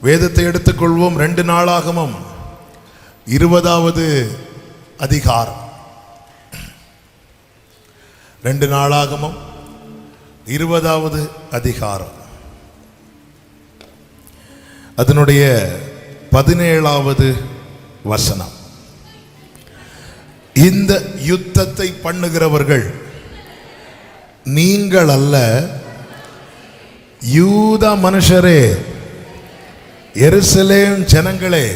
வேதத்தை எடுத்துக்கொள்வோம். 2 நாளாகமம் 20வது அதிகாரம். 2 நாளாகமம் 20வது அதிகாரம், அதனுடைய 17வது வசனம். இந்த யுத்தத்தை பண்ணுகிறவர்கள் நீங்கள் அல்ல, யூதா மனுஷரே, எருசலேம் ஜனங்களே,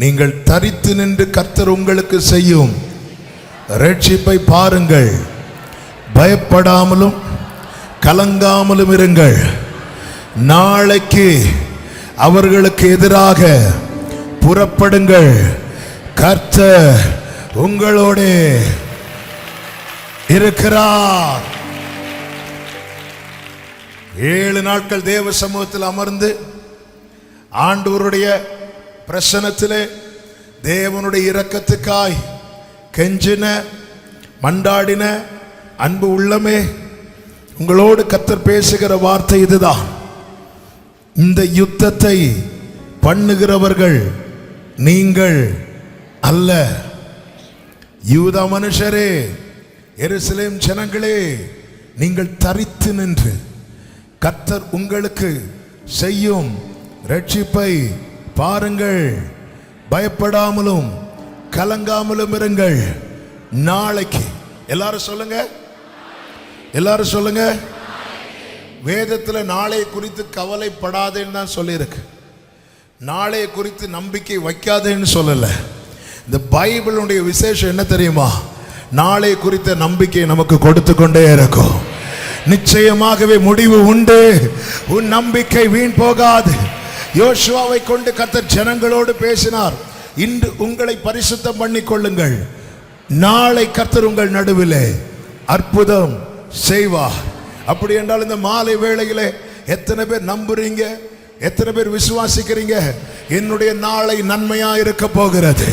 நீங்கள் தரித்து நின்று கர்த்தர் உங்களுக்கு செய்யும் ரட்சிப்பை பாருங்கள். பயப்படாமலும் கலங்காமலும் இருங்கள். நாளைக்கு அவர்களுக்கு எதிராக புறப்படுங்கள். கர்த்தர் உங்களோட இருக்கிறார். 7 நாட்கள் தேவ சமூகத்தில் அமர்ந்து ஆண்டவருடைய பிரசன்னத்திலே தேவனுடைய இரக்கத்துக்காய் கெஞ்சின மண்டாடின அன்பு உள்ளமே, உங்களோடு கர்த்தர் பேசுகிற வார்த்தை இதுதான். இந்த யுத்தத்தை பண்ணுகிறவர்கள் நீங்கள் அல்ல, யூதா மனுஷரே, எருசலேம் ஜனங்களே, நீங்கள் தரித்து நின்று கர்த்தர் உங்களுக்கு செய்யும் ரட்சிப்பை பாருங்கள். பயப்படாமலும் கலங்காமலும் இருங்கள். நாளைக்கு, எல்லாரும் சொல்லுங்க, எல்லாரும் சொல்லுங்க. வேதத்தில் நாளை குறித்து கவலைப்படாதேன்னு தான் சொல்லியிருக்கு. நாளைய குறித்து நம்பிக்கை வைக்காதேன்னு சொல்லல. இந்த பைபிளுடைய விசேஷம் என்ன தெரியுமா? நாளை குறித்த நம்பிக்கை நமக்கு கொடுத்து கொண்டே இருக்கும். நிச்சயமாகவே முடிவு உண்டு. உன் நம்பிக்கை வீண் போகாது. யோசுவாவை கொண்டு கர்த்தர் ஜனங்களோடு பேசினார். இன்று உங்களை பரிசுத்தம் பண்ணிக் கொள்ளுங்கள், நாளை கர்த்தர் உங்கள் நடுவிலே அற்புதம் செய்வார். அப்படி என்றால் இந்த மாலை வேளையிலே எத்தனை பேர் நம்புறீங்க? எத்தனை பேர் விசுவாசிக்கிறீங்க? என்னுடைய நாளை நன்மையா இருக்க போகிறது,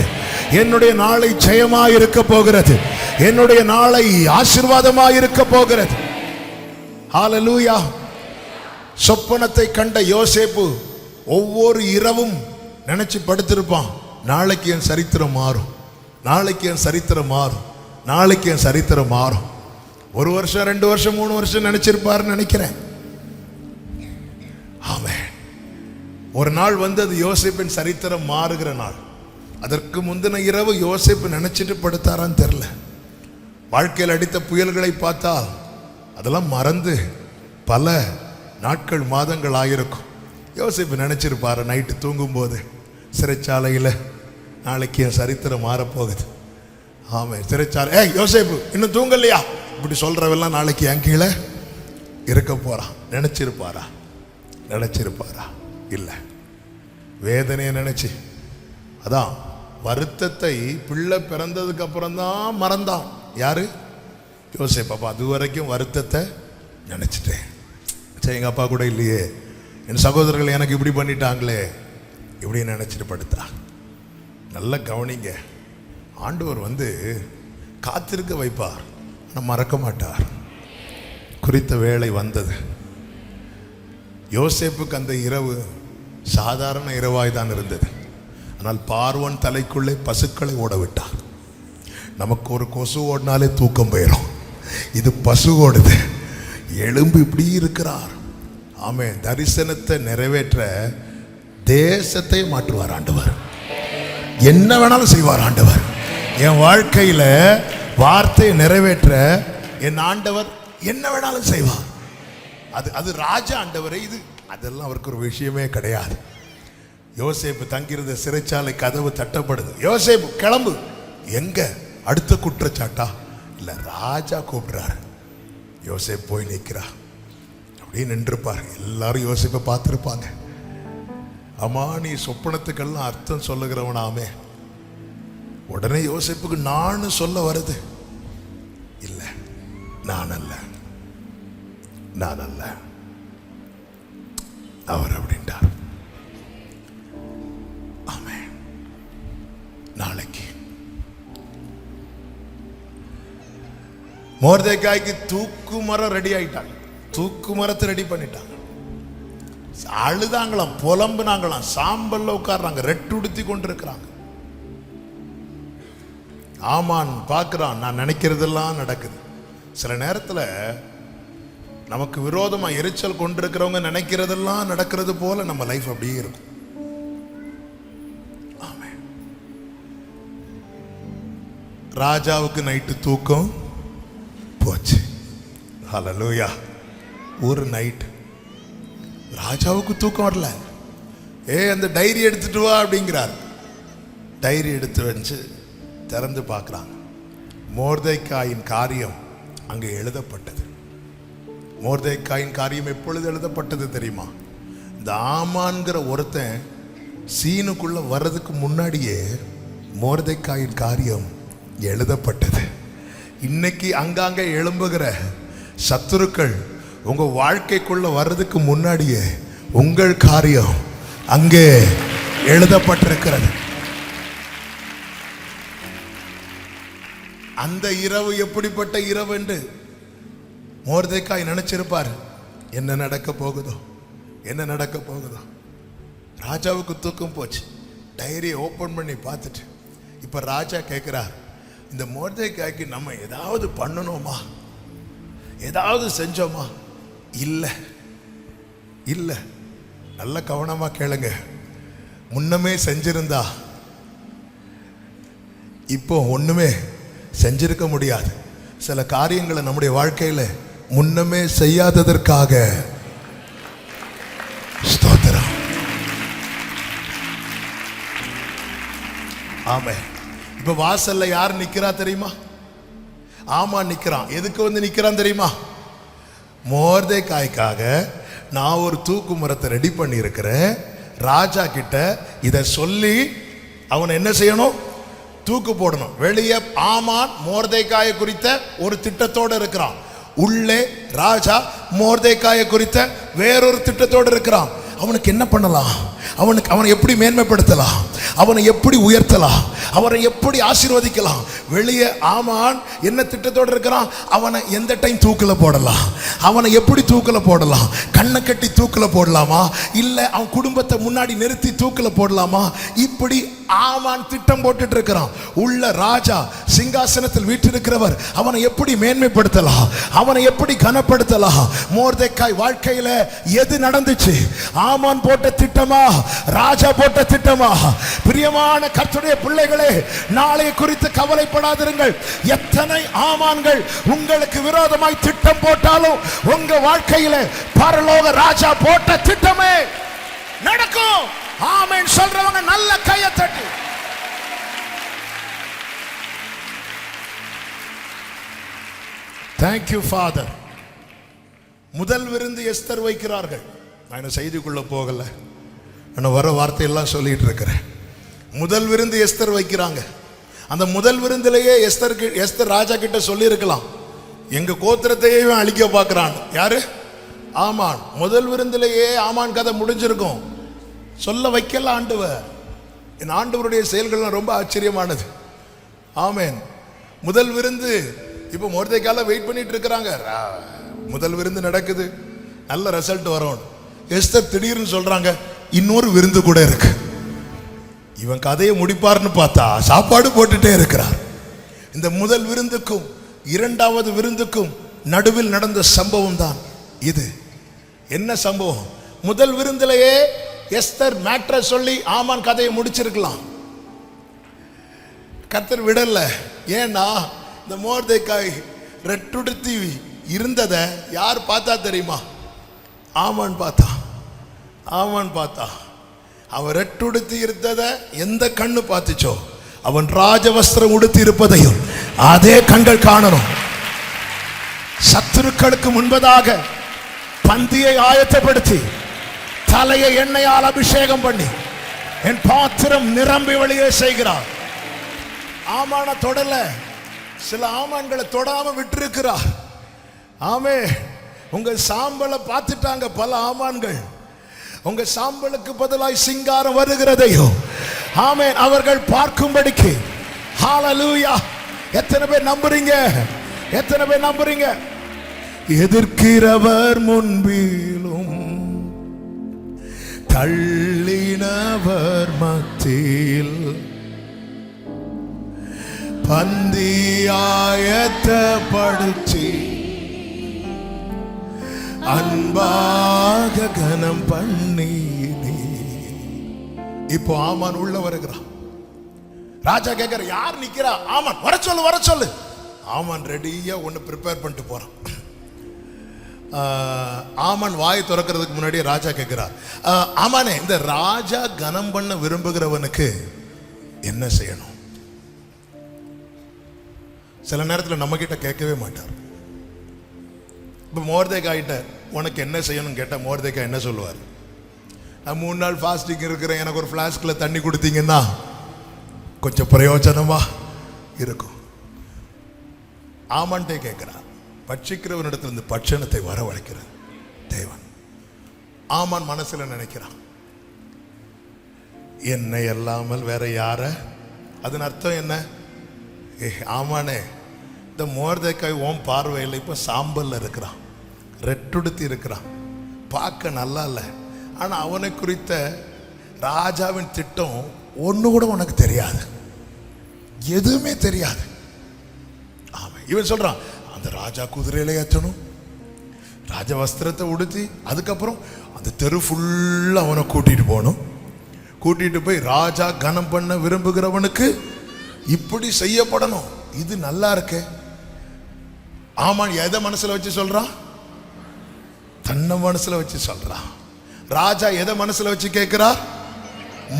என்னுடைய நாளை ஜெயமா இருக்க போகிறது, என்னுடைய நாளை ஆசீர்வாதமா இருக்க போகிறது. ஹல்லேலூயா. சொப்பனத்தை கண்ட யோசேப்பு ஒவ்வொரு இரவும் நினைச்சு படுத்திருப்பான், நாளைக்கு என் சரித்திரம் மாறும், நாளைக்கு என் சரித்திரம் மாறும், நாளைக்கு என் சரித்திரம் மாறும். 1 வருஷம் 2 வருஷம் 3 வருஷம் நினைச்சிருப்பாருன்னு நினைக்கிறேன். ஆமென். ஒரு நாள் வந்து அது யோசேப்பின் சரித்திரம் மாறுகிற நாள். அதற்கு முந்தின இரவு யோசேப்பு நினைச்சிட்டு படுத்தாரான்னு தெரியல. வாழ்க்கையில் அடித்த புயல்களை பார்த்தால் அதெல்லாம் மறந்து பல நாட்கள் மாதங்கள் ஆகிருக்கும். யோசேப்பு நினைச்சிருப்பாரு நைட்டு தூங்கும்போது, சிறைச்சாலையில் நாளைக்கு என் சரித்திரம் மாறப்போகுது. ஆமாம், சிறைச்சாலை, யோசேப்பு இன்னும் தூங்கலையா, இப்படி சொல்றவெல்லாம் நாளைக்கு என் கீழே இருக்க போறான். நினைச்சிருப்பாரா? நினைச்சிருப்பாரா? இல்லை. வேதனையை நினைச்சு, அதான் வருத்தத்தை பிள்ளை பிறந்ததுக்கு அப்புறம் தான் மறந்தான். யாரு? யோசேப்பு. அப்பா அது வரைக்கும் வருத்தத்தை நினைச்சிட்டேன். சரி, எங்கள் அப்பா கூட இல்லையே, என் சகோதரர்கள் எனக்கு இப்படி பண்ணிட்டாங்களே, இப்படி நினைச்சிட்டு படுத்தா. நல்லா கவனிங்க, ஆண்டவர் வந்து காத்திருக்க வைப்பார், ஆனால் மறக்க மாட்டார். குறித்த வேளை வந்தது. யோசேப்புக்கு அந்த இரவு சாதாரண இரவாய் தான் இருந்தது. ஆனால் பார்வோன் தலைக்குள்ளே பசுக்களை ஓட விட்டார். நமக்கு ஒரு கொசு ஓடினாலே தூக்கம் போயிடும், இது பசு ஓடுது. எலும்பு இப்படி இருக்கிறார். ஆமென். தரிசனத்தை நிறைவேற்ற தேசத்தை மாற்றுவார் ஆண்டவர். என்ன வேணாலும் செய்வார் ஆண்டவர். என் வாழ்க்கையில வார்த்தையை நிறைவேற்ற என் ஆண்டவர் என்ன வேணாலும் செய்வார். அது ராஜா ஆண்டவரே. இது அதெல்லாம் அவருக்கு ஒரு விஷயமே கிடையாது. யோசேப்பு தங்கியிருந்த சிறைச்சாலை கதவு தட்டப்படுது. யோசேப்பு கிளம்பு. எங்க? அடுத்த குற்றச்சாட்டா? இல்ல, ராஜா கூப்பிடுறாரு. யோசேப்பு போய் நிற்கிறா. அப்படியே நின்றுப்பார். எல்லாரும் யோசேப்பை பார்த்துருப்பாங்க. அம்மா, நீ சொப்பனத்துக்கெல்லாம் அர்த்தம் சொல்லுகிறவனாமே. உடனே யோசேப்புக்கு நான் சொல்ல வருது, இல்லை, நான் அல்ல, நான் அல்ல, அவர் அப்படின்ட்டார். ஆமென். நாளைக்கு மோர்தேக்காய்க்கு தூக்கு மரம் ரெடி ஆயிட்டாங்க. தூக்கு மரத்தை ரெடி பண்ணிட்டாங்க. அழுதாங்களாம், புலம்புனாங்களாம், சாம்பல்ல உட்கார்றாங்க, ரெட்டு உடுத்தி கொண்டிருக்கிறாங்க. ஆமான் பார்க்கிறான், நான் நினைக்கிறதெல்லாம் நடக்குது. சில நேரத்தில் நமக்கு விரோதமா எரிச்சல் கொண்டிருக்கிறவங்க நினைக்கிறதெல்லாம் நடக்கிறது போல நம்ம லைஃப் அப்படியே இருக்கும். ஆமென். ராஜாவுக்கு நைட்டு தூக்கம் போச்சு. ஹல்லேலூயா. ஒரு நைட் ராஜாவுக்கு தூக்கம் வரல. அந்த டைரி எடுத்துட்டு வா அப்படிங்கிறார். டைரி எடுத்து வச்சு திறந்து பார்க்குறாங்க. மொர்தெகாயின் காரியம் அங்கே எழுதப்பட்டது. மொர்தெகாயின் காரியம் எப்பொழுது எழுதப்பட்டது தெரியுமா? இந்த ஆமான்கிற ஒருத்தன் சீனுக்குள்ள வர்றதுக்கு முன்னாடியே மொர்தெகாயின் காரியம் எழுதப்பட்டது. இன்னைக்கு அங்காங்கே எழும்புகிற சத்துருக்கள் உங்க வாழ்க்கைக்குள்ள வர்றதுக்கு முன்னாடியே உங்கள் காரியம் அங்கே எழுதப்பட்டிருக்கிறது. அந்த இரவு எப்படிப்பட்ட இரவு என்று மொர்தெகாய் நினைச்சிருப்பார். என்ன நடக்க போகுதோ, என்ன நடக்க போகுதோ. ராஜாவுக்கு தூக்கம் போச்சு. டைரியை ஓபன் பண்ணி பார்த்துட்டு இப்ப ராஜா கேட்கிறார், இந்த மொர்தெகாய்க்கு நம்ம ஏதாவது பண்ணணுமா, ஏதாவது செஞ்சோமா? இல்ல இல்ல. நல்ல கவனமா கேளுங்க. முன்னமே செஞ்சிருந்தா இப்போ ஒண்ணுமே செஞ்சிருக்க முடியாது. சில காரியங்களை நம்முடைய வாழ்க்கையில முன்னமே செய்யாததற்காக ஸ்தோத்திரம். ஆமென். இப்ப வாசல்ல யார் நிக்கிறா தெரியுமா? ஆமா நிக்கிறான். எதுக்கு வந்து நிக்கிறான் தெரியுமா? மொர்தெகாய்க்காக நான் ஒரு தூக்கு மரத்தை ரெடி பண்ணி இருக்கிறேன். ராஜா கிட்ட இத சொல்லி அவனை என்ன செய்யணும்? தூக்கு போடணும். வெளியே ஆமான் மொர்தெகாயை குறித்த ஒரு திட்டத்தோடு இருக்கிறான். உள்ளே ராஜா மொர்தெகாயை குறித்த வேறொரு திட்டத்தோடு இருக்கிறான். அவனுக்கு என்ன பண்ணலாம்? அவனை எப்படி மேன்மைப்படுத்தலாம்? அவனை எப்படி உயர்த்தலாம்? அவரை எப்படி ஆசீர்வதிக்கலாம்? வெளியே ஆமான் என்ன திட்டத்தோடு இருக்கிறான்? அவனை எந்த டைம் தூக்கில போடலாம்? அவனை எப்படி தூக்கில போடலாம்? கண்ணை கட்டி தூக்கில போடலாமா, இல்ல அவன் குடும்பத்தை முன்னாடி நிறுத்தி தூக்கில போடலாமா? இப்படி ஆமான் திட்டம் போட்டுட்டு இருக்கிறான். உள்ள ராஜா சிங்காசனத்தில் வீற்றிருக்கிறவர் அவனை எப்படி மேன்மைப்படுத்தலாம், அவனை எப்படி கனப்படுத்தலாம்? மொர்தெகாய் வாழ்க்கையில எது நடந்துச்சு? ஆமான் போட்ட திட்டமா, ராஜா போட்ட திட்டமா? பிரியமான கர்த்தருடைய பிள்ளைகளே, நாளை குறித்து கவலைப்படாதிருங்கள். எத்தனை ஆமான்கள் உங்களுக்கு விரோதமாய் திட்டம் போட்டாலும் உங்க வாழ்க்கையில பரலோக ராஜா போட்ட திட்டமே நடக்கும். ஆமென் சொல்றவங்க நல்ல கையை தட்டி. Thank you Father. முதல் விருந்து எஸ்தர் வைக்கிறார்கள். நான் செய்திக்குள்ள போகல, நான் வர வார்த்தையெல்லாம் சொல்லிட்டு இருக்கிறேன். முதல் விருந்து எஸ்தர் வைக்கிறாங்க. அந்த முதல் விருந்திலேயே எஸ்தர் ராஜா கிட்ட சொல்லி இருக்கலாம், எங்க கோத்திரத்தையே அழிக்க பார்க்கிறான். யாரு? ஆமான். முதல் விருந்திலேயே ஆமான் கதை முடிஞ்சிருக்கும். சொல்ல வைக்கல ஆண்டவர். என் ஆண்டவருடைய செயல்கள் ரொம்ப ஆச்சரியமானது. ஆமென். முதல் விருந்து இப்ப மொர்தெகாய் வெயிட் பண்ணிட்டு இருக்கிறாங்க. முதல் விருந்து நடக்குது, நல்ல ரிசல்ட் வரும். எஸ்தர் திடீர்னு சொல்றாங்க, இன்னொரு விருந்து கூட இருக்கு. இவன் கதையை முடிப்பார்னு பார்த்தா சாப்பாடு போட்டுட்டே இருக்கிறார். இந்த முதல் விருந்துக்கும் இரண்டாவது விருந்துக்கும் நடுவில் நடந்த சம்பவம் தான் இது. என்ன சம்பவம்? முதல் விருந்திலேயே எஸ்தர் மேட்டரை சொல்லி ஆமான் கதையை முடிச்சிருக்கலாம். கர்த்தர் விடல. ஏன்னா இந்த மொர்தெகாய் ரெட்டுடுத்தி இருந்ததை யார் பார்த்தா தெரியுமா? ஆமான் பார்த்தா. ஆமான் பார்த்தா. அவன் ரெட்டுடுத்தி இருந்ததை எந்த கண்ணு பார்த்துச்சோ, அவன் ராஜவஸ்திரம் உடுத்தி இருப்பதையும் அதே கண்கள் காணணும். சத்துருக்களுக்கு முன்பதாக பந்தியை ஆயத்தப்படுத்தி தலையை எண்ணெயால் அபிஷேகம் பண்ணி என் பாத்திரம் நிரம்பி வெளியே செய்கிறார். ஆமான தொடல, சில ஆமான்களை தொடாம விட்டிருக்கிறார். ஆமே, உங்க சாம்பலை பார்த்துட்டாங்க பல ஆமான்கள். உங்க சாம்பலுக்கு பதிலாய் சிங்காரம் வருகிறதையோ ஆமென் அவர்கள் பார்க்கும்படிக்கு. ஹalleluya. எத்தனை பேர் நம்புறீங்க? எத்தனை பேர் நம்புறீங்க? எதிர்க்கிறவர் முன்பிலும் தள்ளினவர் மத்தியில் பந்தியாயத்தப்படுத்தி அன்பாக கனம் பண்ணி. இப்போ ஆமான் உள்ள வருகிறான். ராஜா கேட்கிற, யார் நிக்கிறா? ஆமான், வர சொல்லு வர சொல்லு. ஆமான் ரெடியா ஒன்னு ப்ரிப்பேர் பண்ணிட்டு போறான். ஆமான் வாய் திறக்கிறதுக்கு முன்னாடி ராஜா கேட்கிறார், ஆமானே, இந்த ராஜா கனம் பண்ண விரும்புகிறவனுக்கு என்ன செய்யணும்? சில நேரத்தில் நம்ம கிட்ட கேட்கவே மாட்டார். இப்போ மோர்தேகாய்கிட்ட உனக்கு என்ன செய்யணும் கேட்டா மோர்தேகாய் என்ன சொல்லுவார்? நான் 3 நாள் ஃபாஸ்டிங் இருக்கிறேன், எனக்கு ஒரு ஃப்ளாஸ்கில் தண்ணி கொடுத்தீங்கன்னா கொஞ்சம் பிரயோஜனமா இருக்கும். ஆமான்ட்டே கேட்கிறார், பட்சிக்கிறவனிடத்திலிருந்து பட்சணத்தை வரவழைக்கிற தேவன். ஆமான் மனசுல நினைக்கிறான், என்னை அல்லாமல் வேற யார? அதன் அர்த்தம் என்ன? ஆமானே, இந்த மோர்தேகாய் ஓம் பார்வையில் இப்போ சாம்பல்ல இருக்கிறான், ரெட்டுடுத்தி இருக்கிறான், பார்க்க நல்லா இல்லை. ஆனால் அவனை குறித்த ராஜாவின் திட்டம் ஒன்று கூட உனக்கு தெரியாது, எதுவுமே தெரியாது. ஆமாம், இவன் சொல்றான், அந்த ராஜா குதிரையில ஏற்றணும், ராஜா வஸ்திரத்தை உடுத்தி, அதுக்கப்புறம் அந்த தெரு ஃபுல்லாக அவனை கூட்டிட்டு போகணும். கூட்டிட்டு போய் ராஜா கனம் பண்ண விரும்புகிறவனுக்கு இப்படி செய்யப்படணும். இது நல்லா இருக்கு. ஆமான் எதை மனசுல வச்சு சொல்றான்? தன்னை மனசுல வச்சு சொல்றான். ராஜா எதை மனசுல வச்சு கேட்கிறார்?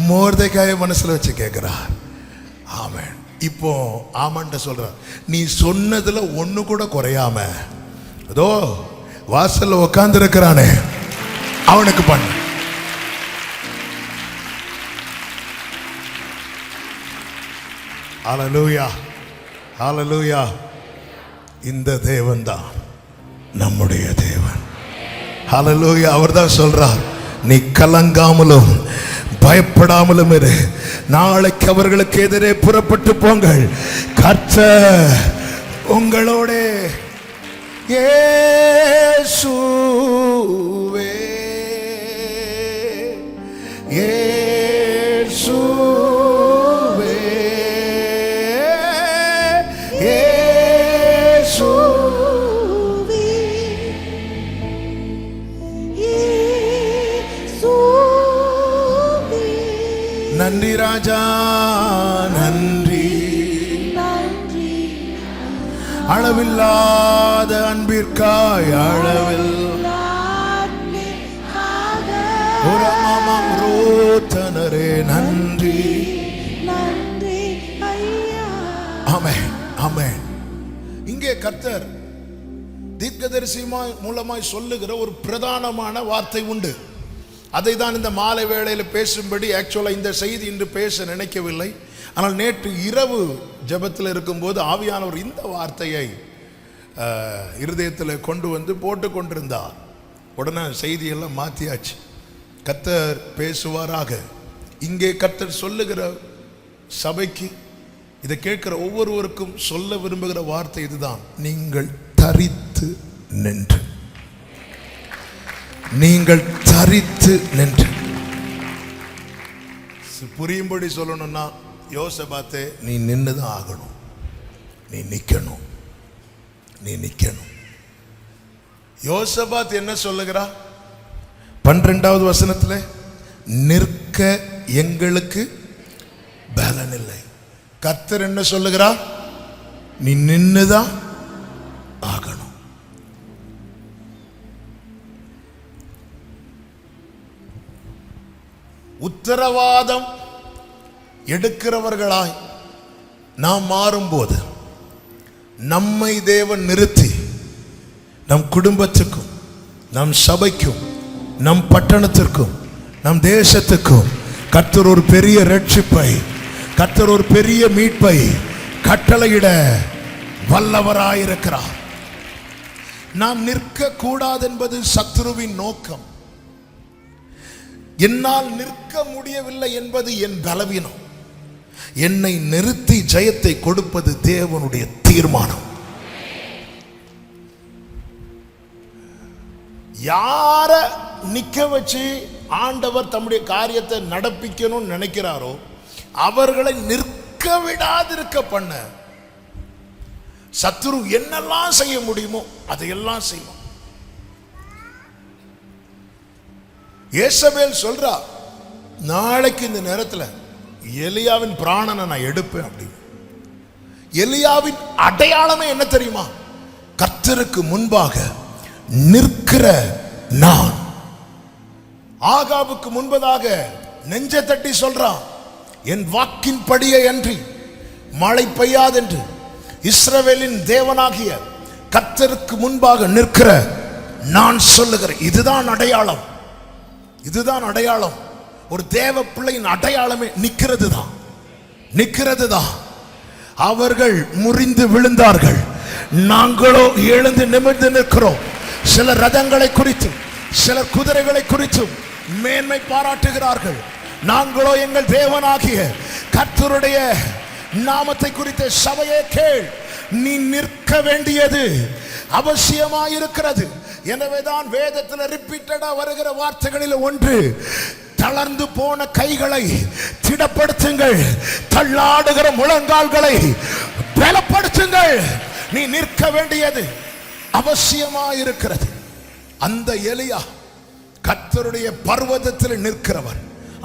மோர்தேகாயை மனசுல வச்சு கேட்கிறார். ஆமென். இப்போ ஆமான்ட்ட சொல்றார், நீ சொன்னதுல ஒண்ணு கூட குறையாம அதோ வாசல்ல உட்கார்ந்து இருக்கிறானே அவனுக்கு பண்ணு. ஹல்லேலூயா, ஹல்லேலூயா. இந்த தேவன் தான் நம்முடைய தேவன். ஹல்லேலூயா. அவர் தான் சொல்றார், நீ கலங்காமலும் பயப்படாமலும் இரு, நாளைக்கு அவர்களுக்கு எதிரே புறப்பட்டு போங்கள், கர்த்தர் உங்களோட. இயேசுவே இயேசுவே இயேசுவே. நன்றி ராஜா, நன்றி, அளவில்லாத அன்பிற்காய் அளவில் ரோத்தனரே நன்றி. ஆமென், ஆமென். இங்கே கர்த்தர் தீர்க்கதரிசி மூலமாய் சொல்லுகிற ஒரு பிரதானமான வார்த்தை உண்டு. அதை தான் இந்த மாலை வேளையில் பேசும்படி ஆக்சுவலாக இந்த செய்தி இன்று பேச நினைக்கவில்லை. ஆனால் நேற்று இரவு ஜெபத்தில் இருக்கும்போது ஆவியானவர் இந்த வார்த்தையை இருதயத்தில் கொண்டு வந்து போட்டு கொண்டிருந்தார். உடனே செய்தியெல்லாம் மாற்றியாச்சு. கர்த்தர் பேசுவாராக. இங்கே கர்த்தர் சொல்லுகிற சபைக்கு, இதை கேட்கிற ஒவ்வொருவருக்கும் சொல்ல விரும்புகிற வார்த்தை இதுதான், நீங்கள் தரித்து நின்று, நீங்கள் தரித்து நின்று. புரியும்படி சொல்லணும்னா, யோசபாத்தே நீ நின்றுதான் ஆகணும், நீ நிக்கணும், நீ நிக்கணும். யோசபாத் என்ன சொல்லுகிறா? 12வது வசனத்துல, நிற்க எங்களுக்கு பலன் இல்லை. கர்த்தர் என்ன சொல்லுகிறார்? நீ நின்னுதான் ஆகணும். உத்தரவாதம் எடுக்கிறவர்களாய் நாம் மாறும்போது நம்மை தேவன் நிறுத்தி நம் குடும்பத்துக்கும் நம் சபைக்கும் நம் பட்டணத்திற்கும் நம் தேசத்துக்கும் கர்த்தர் ஒரு பெரிய ரட்சிப்பை, கர்த்தர் ஒரு பெரிய மீட்பை கட்டளையிட வல்லவராயிருக்கிறார். நாம் நிற்க கூடாது என்பது சத்துருவின் நோக்கம். என்னால் நிற்க முடியவில்லை என்பது என் பலவீனம். என்னை நிறுத்தி ஜெயத்தை கொடுப்பது தேவனுடைய தீர்மானம். யார நிக்க வச்சு ஆண்டவர் தம்முடைய காரியத்தை நடப்பிக்கணும்னு நினைக்கிறாரோ அவர்களை நிற்க விடாதிருக்க பண்ண சத்துரு என்னெல்லாம் செய்ய முடியுமோ அதையெல்லாம் செய்வோம். யேசபேல் சொல்றா, நாளைக்கு இந்த நேரத்தில் எலியாவின் பிராணனை நான் எடுப்பேன் அப்படின்னு. எலியாவின் அடையாளமே என்ன தெரியுமா? கர்த்தருக்கு முன்பாக நிற்கிற நான். ஆகாபுக்கு முன்பதாக நெஞ்சை தட்டி சொல்றான், என் வாக்கின் படியே அன்றி மழை பெய்யாதென்று இஸ்ரவேலின் தேவனாகிய கர்த்தருக்கு முன்பாக நிற்கிற நான் சொல்லுகிறேன். இதுதான் அடையாளம், இதுதான் அடையாளம். ஒரு தேவ பிள்ளையின் அடையாளமே நிற்கிறது தான். அவர்கள் முறிந்து விழுந்தார்கள், நாங்களோ எழுந்து நிமிர்ந்து நிற்கிறோம். சில ரதங்களை குறித்தும் சில குதிரைகளை குறித்தும் மேன்மை பாராட்டுகிறார்கள். நாங்களோ எங்கள் தேவனாகிய கர்த்தருடைய நாமத்தை குறித்த சபையே கேள், நீ நிற்க வேண்டியது அவசியமாயிருக்கிறது. எனவேதான் வேதத்தில் ரிப்பீட்டடா வருகிற வார்த்தைகளில் ஒன்று, தளர்ந்து போன கைகளை திடப்படுத்துங்கள், தள்ளாடுகிற முழங்கால்களை பலப்படுத்துங்கள். நீ நிற்க வேண்டியது அவசியமாயிருக்கிறது. அந்த எலியா கர்த்தருடைய பர்வதத்தில் நிற்கிறவர்.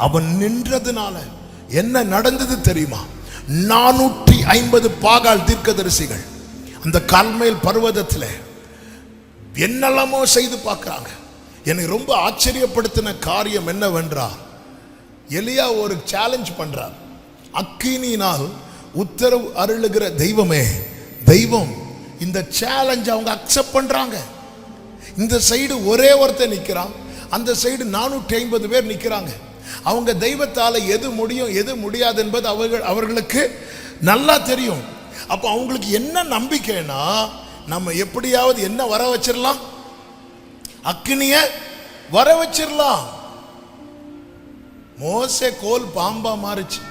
அவன் நின்றதுனால என்ன நடந்தது தெரியுமா? 450 பாகால் தீர்க்கதரிசிகள் அந்த கர்மேல் பர்வதத்தில் என்னெல்லாமோ செய்து பார்க்கிறாங்க. என்னை ரொம்ப ஆச்சரியப்படுத்தின காரியம் என்னவென்றால், எலியா ஒரு சேலஞ்ச் பண்றார். அக்கினியினால் உத்தரவு அருளுகிற தெய்வமே, தெய்வம் இந்த சேலஞ்ச் அவங்க அக்செப்ட் பண்றாங்க. இந்த சைடு ஒரே ஒருத்தர் நிற்கிறான், அந்த சைடு 450 பேர் நிற்கிறாங்க. அவங்க தெய்வத்தால் எது முடியும் எது முடியாது என்பது அவர்களுக்கு நல்லா தெரியும். அப்போ அவங்களுக்கு என்ன நம்பிக்கைன்னா, நம்ம எப்படியாவது என்ன வர வச்சிடலாம், அக்கினிய வர வச்சிடலாம். மோசே கோல் பாம்பா மாறிச்சு,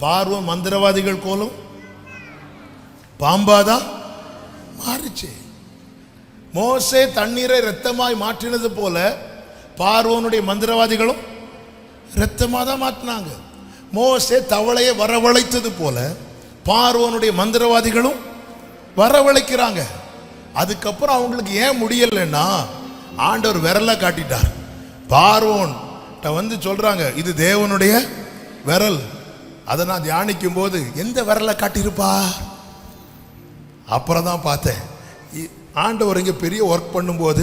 பார்வோன் மந்திரவாதிகள் கோலும் பாம்பாதான் மாறிச்சு. மோசே தண்ணீரை இரத்தமாய் மாற்றினது போல பார்வோனுடைய மந்திரவாதிகளும் இரத்தமாக தான் மாற்றினாங்க. மோசே தவளையை வரவழைத்தது போல பார்வோனுடைய மந்திரவாதிகளும் வரவழைக்கிறாங்க. அதுக்கப்புறம் அவங்களுக்கு ஏன் முடியலைன்னா, ஆண்டவர் விரலை காட்டிட்டார். பார்வோன் வந்து சொல்றாங்க, இது தேவனுடைய விரல். அதை நான் தியானிக்கும் போது எந்த விரலை காட்டியிருப்பா? அப்புறம் தான் பார்த்தேன், ஆண்டவர் இங்கே பெரிய ஒர்க் பண்ணும்போது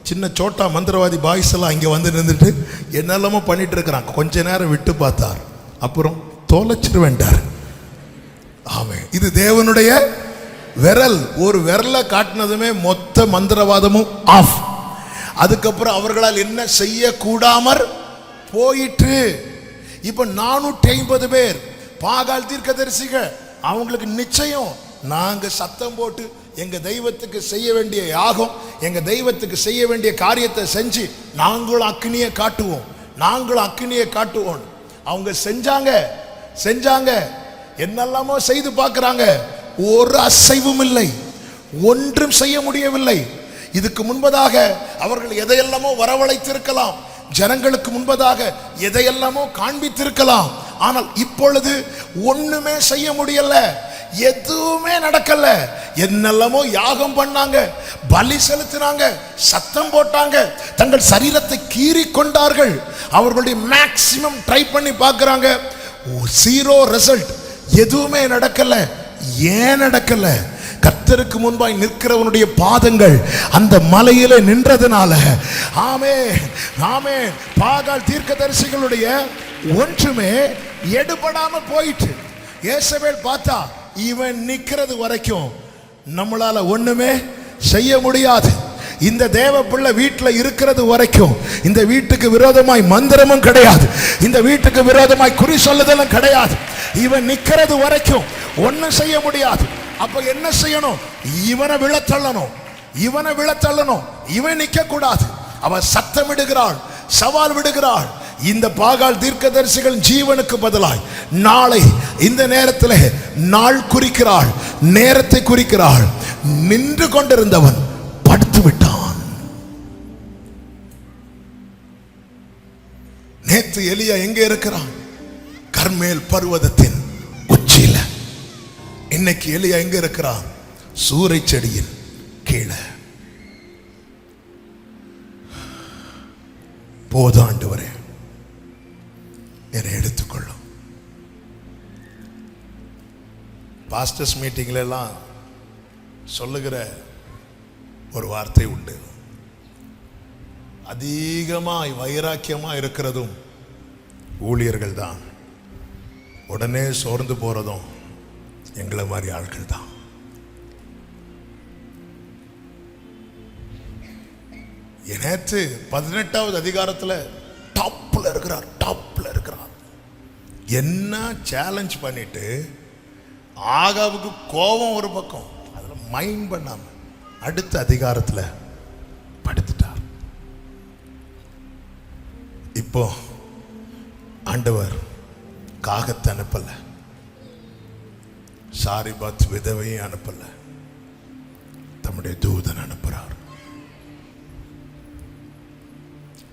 சின்ன சோட்டா மந்திரவாதி பாய்ஸ் எல்லாம் இங்கே வந்து நின்றுட்டு என்னெல்லாமோ பண்ணிட்டு இருக்கிறாங்க. கொஞ்ச நேரம் விட்டு பார்த்தார், அப்புறம் தொலைச்சிருவேண்டார். ஆமே, இது தேவனுடைய விரல். ஒரு விரலை காட்டினதுமே மொத்த மந்திரவாதமும் ஆஃப். அதுக்கப்புறம் அவர்களால் என்ன செய்ய கூடாமற் போயிற்று. இப்ப 450 பேர் பாகால் தீர்க்கதரிசிகள். அவங்களுக்கு நிச்சயம், நாங்க சத்தம் போட்டு எங்க தெய்வத்துக்கு செய்ய வேண்டிய யாகம், எங்க தெய்வத்துக்கு செய்ய வேண்டிய காரியத்தை செஞ்சு நாங்களும் அக்கினியை காட்டுவோம், நாங்களும் அக்கினியை காட்டுவோம். அவங்க செஞ்சாங்க, என்னெல்லாமோ செய்து பார்க்கிறாங்க, ஒரு அசைவும் இல்லை, ஒன்றும் செய்ய முடியவில்லை. இதுக்கு முன்பதாக அவர்கள் எதையெல்லாமோ வரவழைத்திருக்கலாம், ஜனங்களுக்கு முன்பதாக எதையெல்லாமோ காண்பித்திருக்கலாம். ஆனால் இப்பொழுது ஒண்ணுமே செய்ய முடியல, எதுவுமே நடக்கல. என்னெல்லாமோ யாகம் பண்ணாங்க, பலி செலுத்தினாங்க, சத்தம் போட்டாங்க, தங்கள் சரீரத்தை கீறி கொண்டார்கள். அவர்களுடைய மேக்சிமம் ட்ரை பண்ணி பார்க்கிறாங்க, ஜீரோ ரிசல்ட், எதுவுமே நடக்கல. ஏன் நடக்கல? கர்த்தருக்கு முன்பாய் நிற்கிறவனுடைய பாதங்கள் அந்த மலையிலே நின்றதுனால. ஆமென், ஆமென். பாகால் தீர்க்கதரிசிகளுடைய ஒன்றுமே எடுபடாம போயிட்டு. யேசபேல் பார்த்தா, இவன் நிற்கிறது வரைக்கும் நம்மளால ஒண்ணுமே செய்ய முடியாது. இந்த தேவ பிள்ளை வீட்டில் இருக்கிறது வரைக்கும் இந்த வீட்டுக்கு விரோதமாய் மந்திரமும் கிடையாது, இந்த வீட்டுக்கு விரோதமாய் குறி சொல்லுதலும் கிடையாது. இவன் நிற்கிறது வரைக்கும் ஒன்னும் செய்ய முடியாது. அப்ப என்ன செய்யணும்? இவனை விழத்தள்ளணும், இவனை விழத்தள்ளணும். இவன் நிற்க கூடாது. அவன் சத்தமிடுகிறாள், சவால் விடுகிறாள். இந்த பாகால் தீர்க்கதரிசிகள் ஜீவனுக்கு பதிலாய் நாளை இந்த நேரத்தில் நாள் குறிக்கிறாள், நேரத்தை குறிக்கிறாள். நின்று கொண்டிருந்தவன் படுத்து விட்டான். நேத்து எலியா எங்க இருக்கிறான்? கர்மேல் பர்வதத்தின் உச்சியில. இன்னைக்கு எலியா எங்க இருக்கிறான்? சூரை செடியின் கீழே. போதும் ஆண்டவரே, என்னை எடுத்துக்கொள்ளும். பாஸ்டர்ஸ் மீட்டிங்ல எல்லாம் சொல்லுகிற ஒரு வார்த்தை உண்டு. அதிகமாய் வைராக்கியமா இருக்கிறதும் ஊழியர்கள் தான். உடனே சோர்ந்து போறதும் எங்களை மாதிரி ஆட்கள் தான். நேற்று 18வது அதிகாரத்தில் டாப்ல இருக்கிறார். என்ன சேலஞ்ச் பண்ணிட்டு ஆகாவுக்கு கோபம் ஒரு பக்கம், அதுல மைண்ட் பண்ணாம அடுத்த அதிகாரத்தில் படுத்துட்டார். இப்போ ஆண்டவர் காகத்தை அனுப்பல, சாரிபாத் விதவையை அனுப்பல, தம்முடைய தூதன் அனுப்புறார்.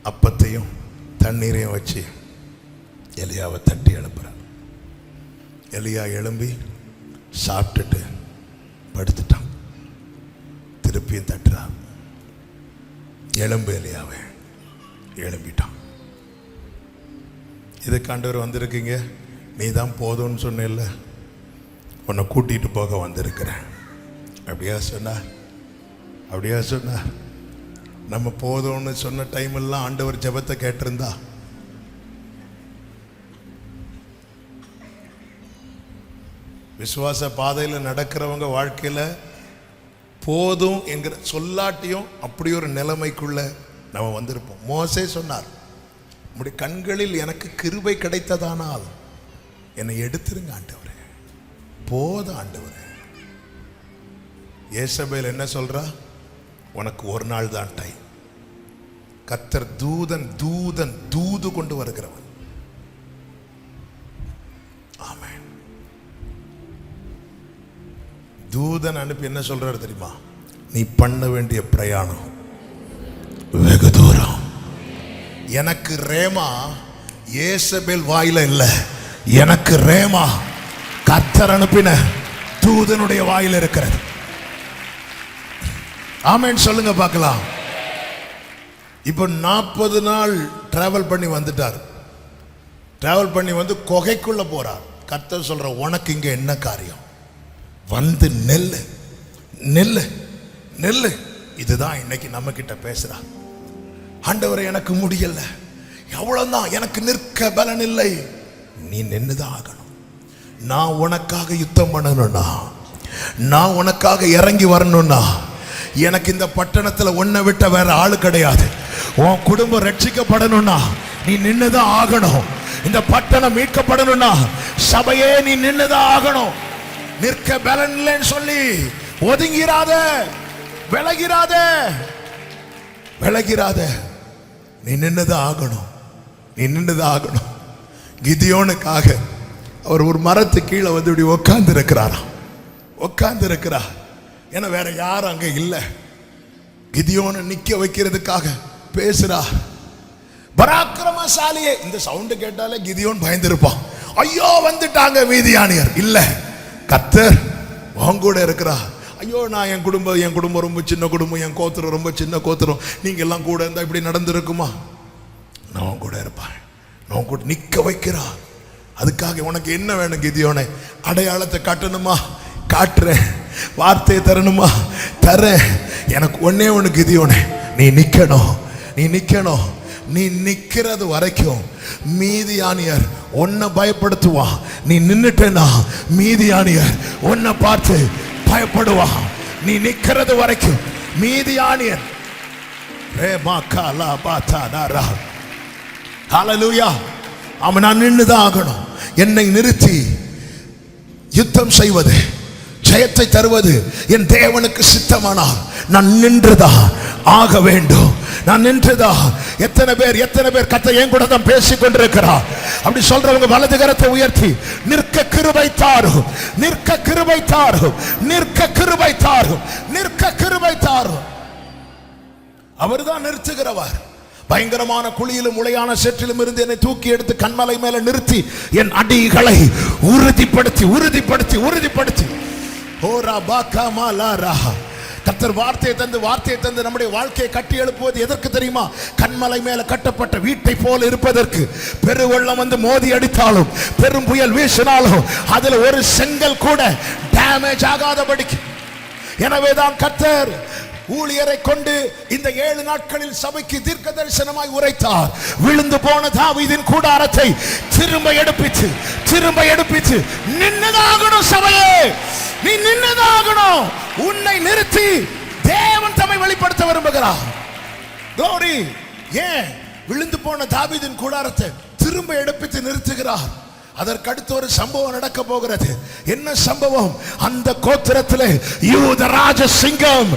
அப்பத்தையும் தண்ணீரையும் வச்சு எலியாவை தட்டி எழுப்புறார். எலியா எழும்பி சாப்பிட்டுட்டு படுத்துட்டான். திருப்பியும் தட்டுறார். எழும்பு எலியாவை. எழும்பிட்டான். இதுக்கு ஆண்டவர் வந்திருக்கீங்க, நீ தான் போதும்னு சொன்ன, உன்னை கூட்டிட்டு போக வந்திருக்கிறேன். அப்படியா சொன்னார்? நம்ம போதும்னு சொன்ன டைம் எல்லாம் ஆண்டவர் ஜெபத்தை கேட்டிருந்தா விசுவாச பாதையில் நடக்கிறவங்க வாழ்க்கையில் போதும் என்கிற சொல்லாட்டியும் அப்படி ஒரு நிலைமைக்குள்ள நம்ம வந்திருப்போம். மோசே சொன்னார், உம்முடைய கண்களில் எனக்கு கிருபை கிடைத்ததானால் என்னை எடுத்துருங்க ஆண்டவரே, போதும் ஆண்டவரே. ஏசபேல் என்ன சொல்றா? உனக்கு ஒரு நாள் தான் டைம். கர்த்தர் தூது கொண்டு வருகிறவன். ஆமென். தூதன் அனுப்பி என்ன சொல்றாரு தெரியுமா? நீ பண்ண வேண்டிய பிரயாணம் வெகு தூரம். எனக்கு ரேமா ஏசபேல் வாயில இல்ல, எனக்கு ரேமா கர்த்தர் அனுப்பின தூதனுடைய வாயில இருக்கிறது. ஆமென் சொல்லுங்க பார்க்கலாம். இப்போ 40 நாள் டிராவல் பண்ணி வந்துட்டார். டிராவல் பண்ணி வந்து குகைக்குள்ள போறார். கர்த்தர் சொல்ற, உனக்கு இங்க என்ன காரியம்? வந்து நெல்லு நெல்லு நெல்லு. இதுதான் இன்னைக்கு நம்ம கிட்ட பேசுறா. ஆண்டவரே, எனக்கு முடியல, எவ்வளவுதான், எனக்கு நிற்க பலன் இல்லை. நீ நின்னுதான் ஆகணும். நான் உனக்காக யுத்தம் பண்ணணும்னா, நான் உனக்காக இறங்கி வரணும்னா, எனக்கு இந்த பட்டணத்தில் உன்னை விட்ட வேற ஆளு கிடையாது. உன் குடும்பம் ரட்சிக்கப்படணும்னா நீ நின்னுதான் ஆகணும். இந்த பட்டணம் மீட்கப்படணும்னா சபையே நீ நின்னுதான் ஆகணும். நிற்க பலன் இல்லைன்னு சொல்லி ஒதுங்கிறாத, விலகிறாத. நீ நின்னுதான் ஆகணும். கிதியோனுக்காக அவர் ஒரு மரத்து கீழே வந்து இப்படி உட்கார்ந்து இருக்கிறார். ஏன்னா வேற யாரும் அங்க இல்ல. கிதியோனை நிக்க வைக்கிறதுக்காக பேசுறா. பராக்கிரமசாலியே. இந்த சவுண்ட் கேட்டாலே கிதியோன் பயந்திருப்பான். ஐயோ வந்துட்டாங்க மீதியானியர். இல்ல, கர்த்தர் உன் கூட இருக்கிறா. ஐயோ, நான் என் குடும்பம் ரொம்ப சின்ன குடும்பம், என் கோத்திரம் ரொம்ப சின்ன கோத்திரம், நீங்க எல்லாம் கூட இருந்தா இப்படி நடந்திருக்குமா? நான் கூட இருப்பேன். நான் கூட நிக்க வைக்கிறா. அதுக்காக உனக்கு என்ன வேணும் கிதியோனே? அடையாளத்தை காட்டணுமா? காட்டுறேன். வார்த்தையை தரணுமா? தரேன். எனக்கு ஒன்னே ஒன்று கிதியோனே, நீ நிக்கணும். நீ நிக்கிறது வரைக்கும் மீதியானியர் உன்னை பயப்படுத்துவான். நீ நின்னுட்டேன்னா மீதியானியர் உன்னை பார்த்து பயப்படுவான். நீ நிக்கிறது வரைக்கும் மீதியானியர். ஹல்லேலூயா. அவன் நான் நின்னுதான் ஆகணும். என்னை நிறுத்தி யுத்தம் செய்வது, ஜெயத்தை தருவது என் தேவனுக்கு சித்தமானால் நான் நின்றுதான் ஆக வேண்டும். நான் நின்றுதா. எத்தனை பேர் கர்த்தர் என் கூட தான் பேசிக் கொண்டிருக்கிறார். அப்படி சொல்றவங்க வலது கரத்தை உயர்த்தி நிற்க கிருபை தாரும், நிற்க கிருபை தாரும், நிற்க கிருபை தாரும், நிற்க கிருபை தாரும். அவர்தான் நிறுத்துகிறவர். பயங்கரமான குழியிலும் உளையான சேற்றிலும் இருந்து என்னை தூக்கி எடுத்து கண்மலை மேல நிறுத்தி என் அடிகளை உறுதிப்படுத்தி உறுதிப்படுத்தி உறுதிப்படுத்தி ஓரா பாக்கா மாலாரா. கர்த்தர் வார்த்தையை தந்து நம்முடைய வாழ்க்கையை கட்டி எழுப்புவது எதற்கு தெரியுமா? கண்மலை மேல கட்டப்பட்ட வீட்டை போல இருப்பதற்கு. பெருவெள்ளம் வந்து மோதி அடித்தாலும், பெரும் புயல் வீசினாலும் அதுல ஒரு செங்கல் கூட டேமேஜ் ஆகாதபடிக்கு. எனவேதான் கர்த்தர் ஊழியரை கொண்டு இந்த 7 நாட்களில் சபைக்கு தீர்க்க தரிசனமாய் உரைத்தார். விழுந்து போன தாவீதின் கூடாரத்தை திரும்ப எடுப்பிச்சு நின்னதாகணும். சபையே, நீ நின்னதாகணும். உன்னை நிறுத்தி தேவன் தம்மை வெளிப்படுத்த விரும்புகிறார். glory. ஏன் விழுந்து போன தாவீதின் கூடாரத்தை திரும்ப எடுப்பித்து நிறுத்துகிறார்? அதற்கு அடுத்து ஒரு சம்பவம் நடக்க போகிறது. என்ன சம்பவம்? அந்த கோத்திரத்திலே யூத ராஜ சிங்கம்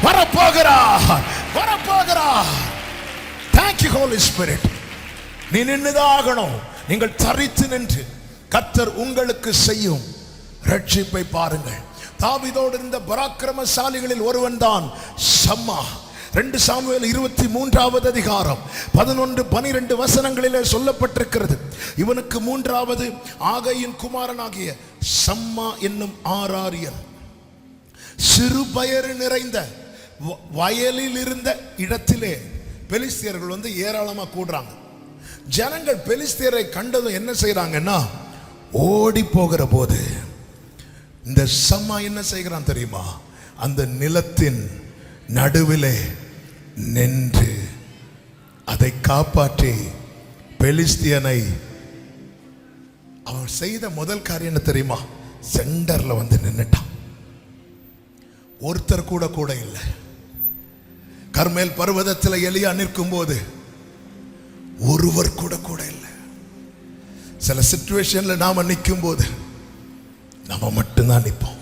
வரப்போகிறார். Thank you Holy Spirit. நீ நின்னுதாகணும். நீங்கள் தரித்து நின்று கர்த்தர் உங்களுக்கு செய்யும் ரட்சிப்பை பாருங்கள். தாவீதோடு இருந்த பராக்கிரமசாலிகளில் ஒருவன் தான் சம்மா. 2 சாமுவேல் 23வது அதிகாரம் 11-12 வசனங்களிலே சொல்லப்பட்டிருக்கிறது. இவனுக்கு 3வது ஆகையின் குமாரனாகிய சம்மா என்னும் ஆராரியன் சிறு பயறு நிறைந்த வயலில் இருந்த இடத்திலே பெலிஸ்தியர்கள் வந்து ஏராளமா கூடுறாங்க. ஜனங்கள் பெலிஸ்தியரை கண்டதும் என்ன செய்யறாங்கன்னா, ஓடி போகிற போது இந்த சம்மா என்ன செய்கிறான் தெரியுமா? அந்த நிலத்தின் நடுவிலே நின்று அதை காப்பாற்றி பெலிஸ்தியனை. அவன் செய்த முதல் காரியம் என்ன தெரியுமா? சென்டர்ல வந்து நின்னுட்டான். ஒருத்தர் கூட இல்லை. கர்மேல் பர்வதத்தில் எலியா நிற்கும் போது ஒருவர் கூட இல்லை. சில சிச்சுவேஷன்ல நாம நிற்கும் போது நம்ம மட்டும்தான் நிற்போம்.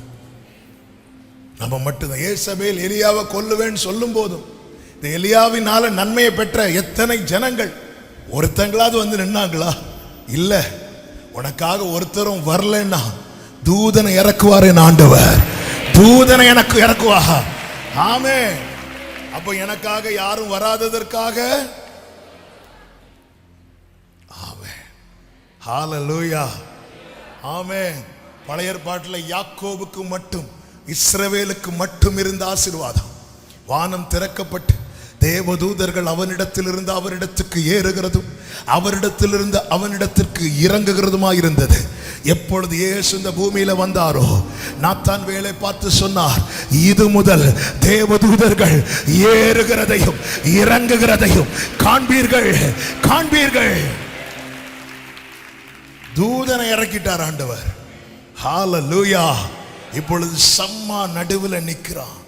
நம்ம மட்டும்தான். ஏசபேல் எலியாவை கொல்லுவேன்னு சொல்லும் போதும் இந்த எலியாவினால நன்மையை பெற்ற எத்தனை ஜனங்கள் ஒருத்தங்களாவது வந்து நின்னாங்களா? இல்ல. உனக்காக ஒருத்தரும் வரலன்னா தூதனை இறக்குவார் என் ஆண்டவர். தூதனை எனக்கு இறக்குவா. ஆமே. அப்ப எனக்காக யாரும் வராததற்காக ஆமே. ஹalleluya. ஆமே. பழைய ஏற்பாட்டில் யாக்கோபுக்கு மட்டும், இஸ்ரவேலுக்கு மட்டும் இருந்த ஆசீர்வாதம். வானம் திறக்கப்பட்டு தேவதூதர்கள் அவனிடத்திலிருந்து அவரிடத்துக்கு ஏறுகிறதும் அவரிடத்திலிருந்து அவனிடத்திற்கு இறங்குகிறதுமாய் இருந்தது. எப்பொழுது இயேசு இந்த பூமியில வந்தாரோ, நாத்தான் வேலை பார்த்து சொன்னார், இது முதல் தேவதூதர்கள் ஏறுகிறதையும் இறங்குகிறதையும் காண்பீர்கள். தூதனை இறக்கிட்டார் ஆண்டவர். ஹalleluya. இப்பொழுது சம்மா நடுவில் நிற்கிறான்.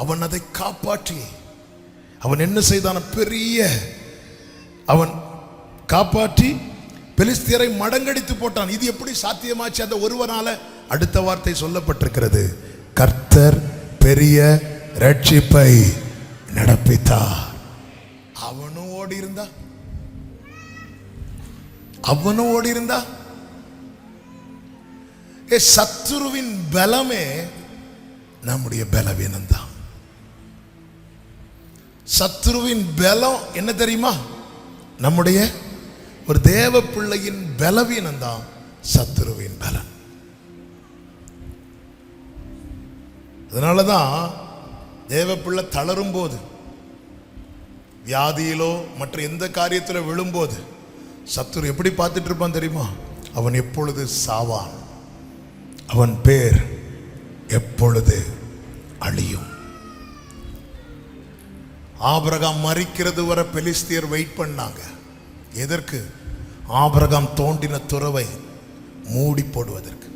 அவன் அதை காப்பாற்றி அவன் என்ன செய்தான்? அவன் காப்பாற்றி பெலிஸ்தியரை மடங்கடித்து போட்டான். இது எப்படி சாத்தியமாச்சு? அந்த ஒருவனால. அடுத்த வார்த்தை சொல்லப்பட்டிருக்கிறது, கர்த்தர் பெரிய ரட்சிப்பை நடப்பித்தார். அவனும் ஓடி இருந்தா. சத்துருவின் பலமே நம்முடைய பலவீனம் தான். சத்துருவின் பலம் என்ன தெரியுமா? நம்முடைய ஒரு தேவ பிள்ளையின் பலவீனம் தான் சத்துருவின் பலம். அதனாலதான் தேவ பிள்ளை தளரும் போது, வியாதியிலோ மற்ற எந்த காரியத்திலோ விழும்போது சத்துரு எப்படி பார்த்துட்டு இருப்பான் தெரியுமா? அவன் எப்பொழுது சாவான், அவன் பேர் எப்பொழுது அழியும். ஆபிரகாம் மரிக்கிறது வரை பெலிஸ்தியர் வெயிட் பண்ணாங்க. எதற்கு? ஆபிரகாம் தோண்டின துறவை மூடி போடுவதற்கு.